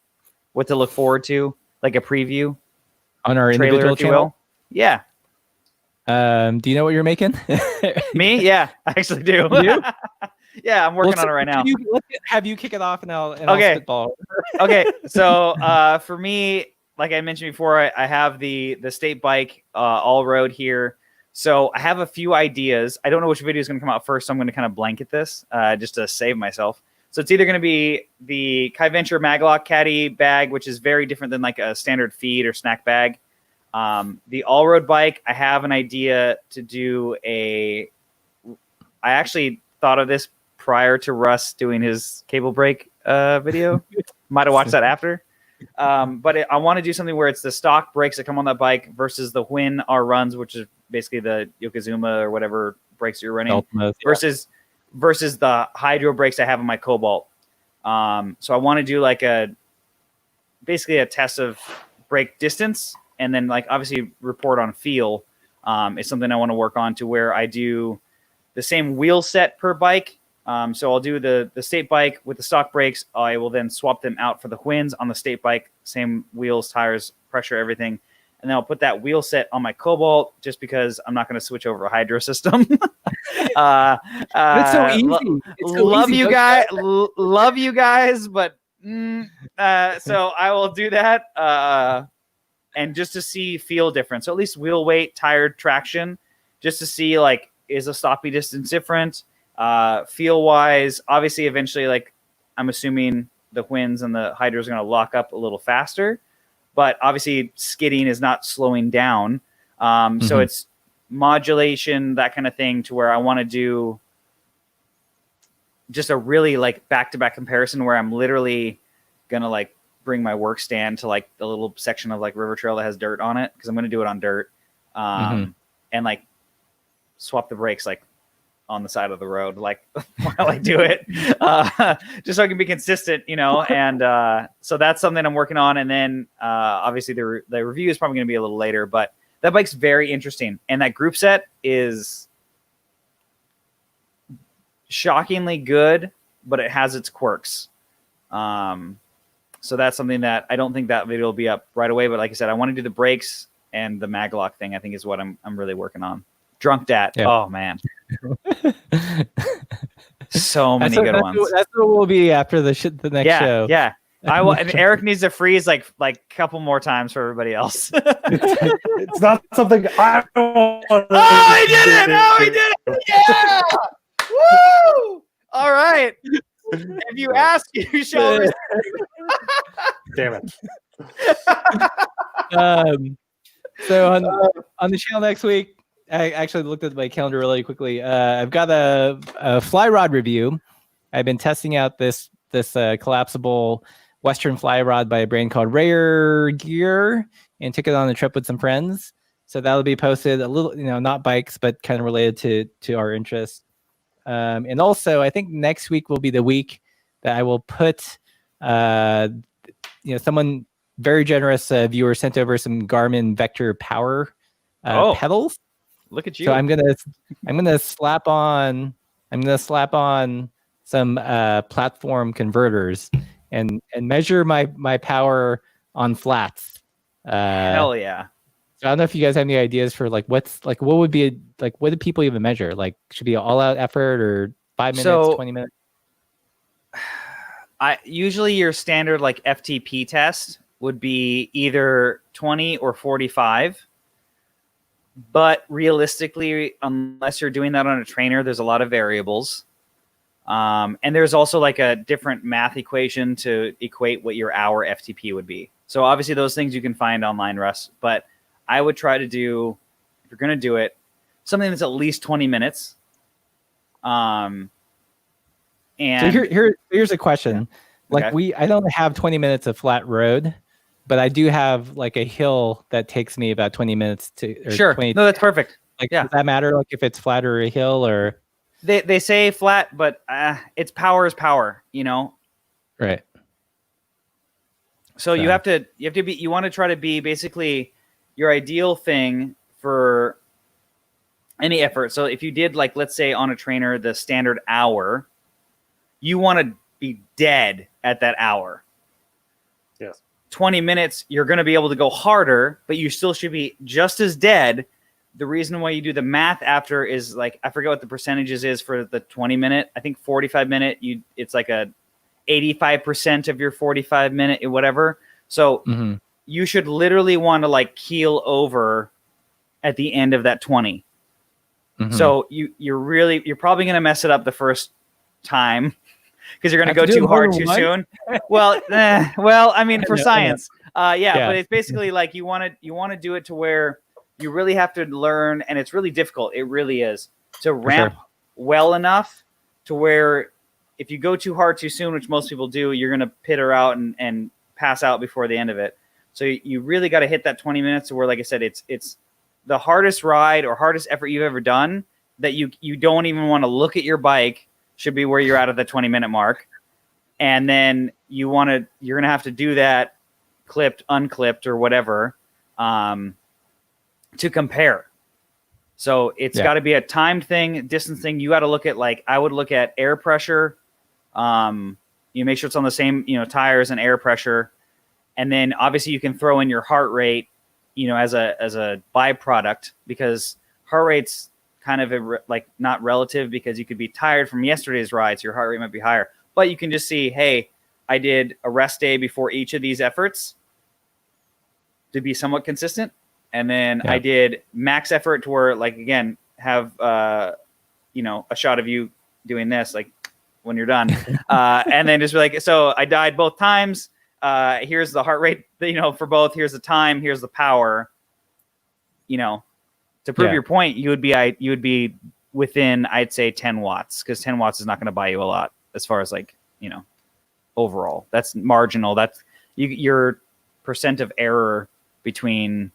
what to look forward to, like a preview on our trailer, individual channel? Yeah. Do you know what you're making? Me? Yeah, I actually do. You? Yeah, I'm working on it right now. Have you kick it off and I'll spitball. Okay, so for me, like I mentioned before, I have the state bike all road here. So I have a few ideas. I don't know which video is going to come out first, so I'm going to kind of blanket this just to save myself. So it's either going to be the Kai Venture Maglock Caddy bag, which is very different than like a standard feed or snack bag. The all-road bike, I have an idea to do I actually thought of this prior to Russ doing his cable brake video. Might have watched that after. But I want to do something where it's the stock brakes that come on that bike versus the Win R Runs, which is basically the Yokozuna or whatever brakes you're running, versus the hydro brakes I have on my Cobalt. So I want to do like basically a test of brake distance, and then like obviously report on feel. Is something I want to work on to where I do the same wheel set per bike. So I'll do the state bike with the stock brakes. I will then swap them out for the Wins on the state bike, same wheels, tires, pressure, everything. And then I'll put that wheel set on my Cobalt just because I'm not going to switch over a hydro system. It's so easy. Love you guys, but so I will do that. and just to feel different. So at least wheel weight, tire traction, just to see like, is a stoppie distance different? Feel wise, obviously, eventually, like I'm assuming the winds and the hydros are going to lock up a little faster, but obviously skidding is not slowing down. So it's modulation, that kind of thing, to where I want to do just a really like back-to-back comparison where I'm literally going to like bring my work stand to like the little section of like river trail that has dirt on it, because I'm going to do it on dirt, and like swap the brakes like on the side of the road, like while I do it, just so I can be consistent, you know. And so that's something I'm working on. And then obviously the review is probably going to be a little later, but that bike's very interesting, and that group set is shockingly good, but it has its quirks. So that's something that I don't think that video will be up right away. But like I said, I want to do the brakes and the maglock thing, I think, is what I'm really working on. Drunk Dat. Yeah. Oh man. So many good ones. That's what we'll be after the next show. Yeah. And Eric needs to freeze like a couple more times for everybody else. It's not something I want to do. He did it! Oh, he did it! Yeah! Woo! All right. If you ask, you shall receive. Damn it. So on the channel next week, I actually looked at my calendar really quickly. I've got a fly rod review. I've been testing out this collapsible Western fly rod by a brand called Rare Gear, and took it on a trip with some friends. So that'll be posted a little, not bikes, but kind of related to our interests. And also, I think next week will be the week that I will put, someone very generous viewer sent over some Garmin Vector Power pedals. Look at you! So I'm gonna slap on some platform converters and measure my power on flats. Hell yeah! So I don't know if you guys have any ideas for what would be what do people even measure? Like, should be an all out effort or 5 minutes, 20 minutes? Usually your standard like FTP test would be either 20 or 45. But realistically, unless you're doing that on a trainer, there's a lot of variables. And there's also like a different math equation to equate what your hour FTP would be. So obviously those things you can find online, Russ. But I would try to do, if you're going to do it, something that's at least 20 minutes. And so here's a question. Okay. I don't have 20 minutes of flat road, but I do have like a hill that takes me about 20 minutes to. Sure. 20, no, that's perfect. Does that matter? Like if it's flat or a hill, or they say flat, but it's power is power, Right. So you want to try to be basically your ideal thing for any effort. So if you did let's say on a trainer, the standard hour, you want to be dead at that hour. Yes. 20 minutes, you're going to be able to go harder, but you still should be just as dead. The reason why you do the math after is I forget what the percentages is for the 20 minute. I think 45 minute, it's like a 85% of your 45 minute, whatever. So you should literally want to keel over at the end of that 20. So you're probably going to mess it up the first time, because you're going to go too hard too soon. Well, I mean, for science, but it's basically you want to do it to where you really have to learn, and it's really difficult. It really is to ramp well enough to where if you go too hard too soon, which most people do, you're going to pitter out and pass out before the end of it. So you really got to hit that 20 minutes to where, like I said, it's the hardest ride or hardest effort you've ever done, that you don't even want to look at your bike, should be where you're at the 20-minute mark. And then you're going to have to do that clipped, unclipped, or whatever, to compare. So it's got to be a timed thing, distance thing. You got to look at I would look at air pressure. You make sure it's on the same, tires and air pressure. And then obviously you can throw in your heart rate, as a byproduct, because heart rate's kind of not relative, because you could be tired from yesterday's ride, so your heart rate might be higher. But you can just see, hey, I did a rest day before each of these efforts. to be somewhat consistent. And then I did max effort to where, like, again, have, you know, a shot of you doing this, like when you're done. And then just be like, so I died both times. Here's the heart rate, you know, for both. Here's the time. Here's the power. You know, to prove your point, you would be within, I'd say, 10 watts, because 10 watts is not going to buy you a lot as far as, like, you know, overall. That's marginal. That's your percent of error between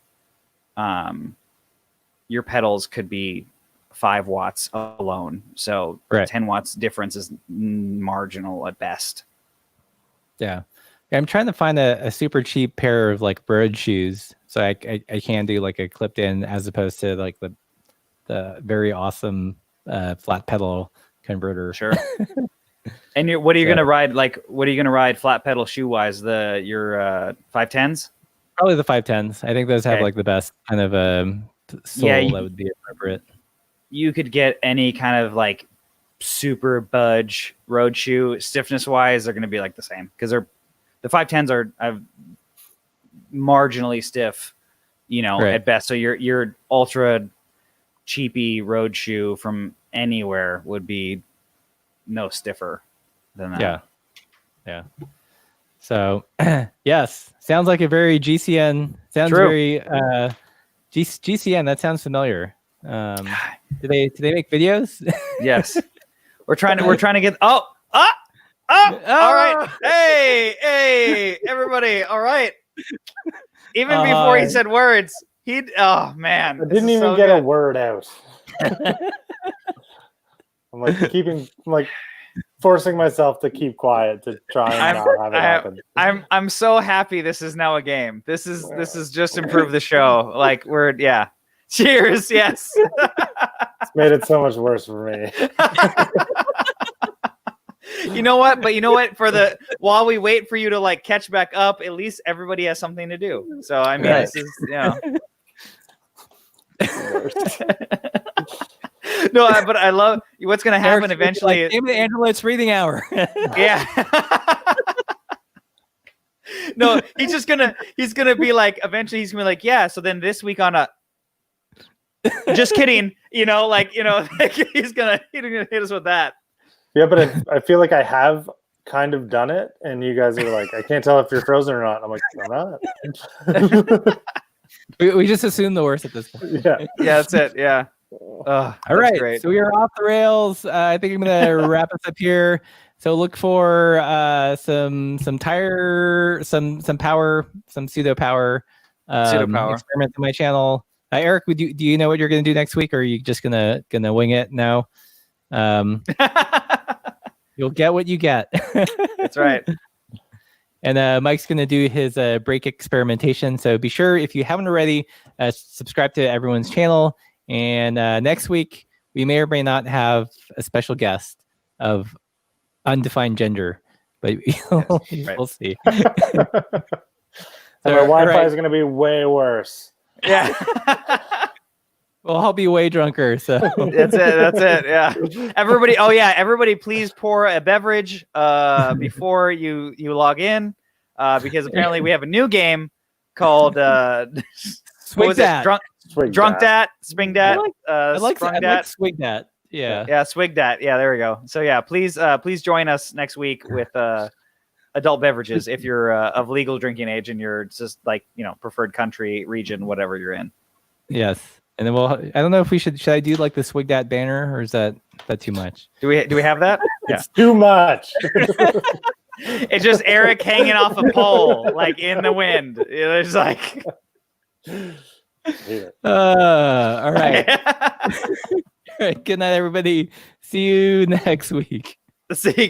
your pedals could be 5 watts alone. So 10 watts difference is marginal at best. Yeah. I'm trying to find a super cheap pair of like bird shoes, so I can do like a clipped in as opposed to like the very awesome flat pedal converter. Sure. And what are you gonna ride? Like, what are you gonna ride flat pedal shoe wise? Your 510s? Probably the 510s. I think those have like the best kind of sole that would be appropriate. You could get any kind of like super budge road shoe. Stiffness wise, they're gonna be like the same, because the 510s are marginally stiff, you know, at best. So your ultra cheapy road shoe from anywhere would be no stiffer than that. Yeah. So yes, sounds like a very GCN. Sounds very GCN. That sounds familiar. Do they make videos? Yes. We're trying to get all right. Hey, everybody. All right. Even before he said words, oh man. I didn't even get a word out. I'm like forcing myself to keep quiet to try and not have it happen. I'm so happy this is now a game. This is just improved the show. Like Cheers, yes. It's made it so much worse for me. You know what? But you know what? While we wait for you to like catch back up, at least everybody has something to do. So I mean, this is, you know. No, but I love what's going to happen eventually. Like, the Angela's reading hour. Yeah. No, he's gonna be like, eventually he's gonna be like, yeah. So then this week on just kidding, you know, like he's gonna hit us with that. Yeah, but I feel like I have kind of done it, and you guys are like, I can't tell if you're frozen or not. I'm like, I'm not. we just assume the worst at this point. Yeah, that's it. Yeah. All right, great. So we are off the rails. I think I'm gonna wrap us up here. So look for some tire, some power, some pseudo power experiments on my channel. Eric, do you know what you're gonna do next week, or are you just gonna wing it now? You'll get what you get. That's right. And Mike's going to do his brake experimentation. So be sure, if you haven't already, subscribe to everyone's channel. And next week, we may or may not have a special guest of undefined gender, but we'll see. So my Wi-Fi is going to be way worse. Yeah. Well, I'll be way drunker. So that's it. Yeah. Everybody, please pour a beverage before you log in, because apparently we have a new game called Swig Dat. Drunk Dat, Spring Dat. I like Swig Dat. Yeah, Swig Dat. Yeah, there we go. So yeah, please join us next week with adult beverages if you're of legal drinking age and you're just like, you know, preferred country, region, whatever you're in. Yes. And then I don't know if should I do like the Swig Dat banner, or is that too much? Do we have that? It's too much. It's just Eric hanging off a pole, like in the wind. It's like, all right. All right. Good night, everybody. See you next week. See you.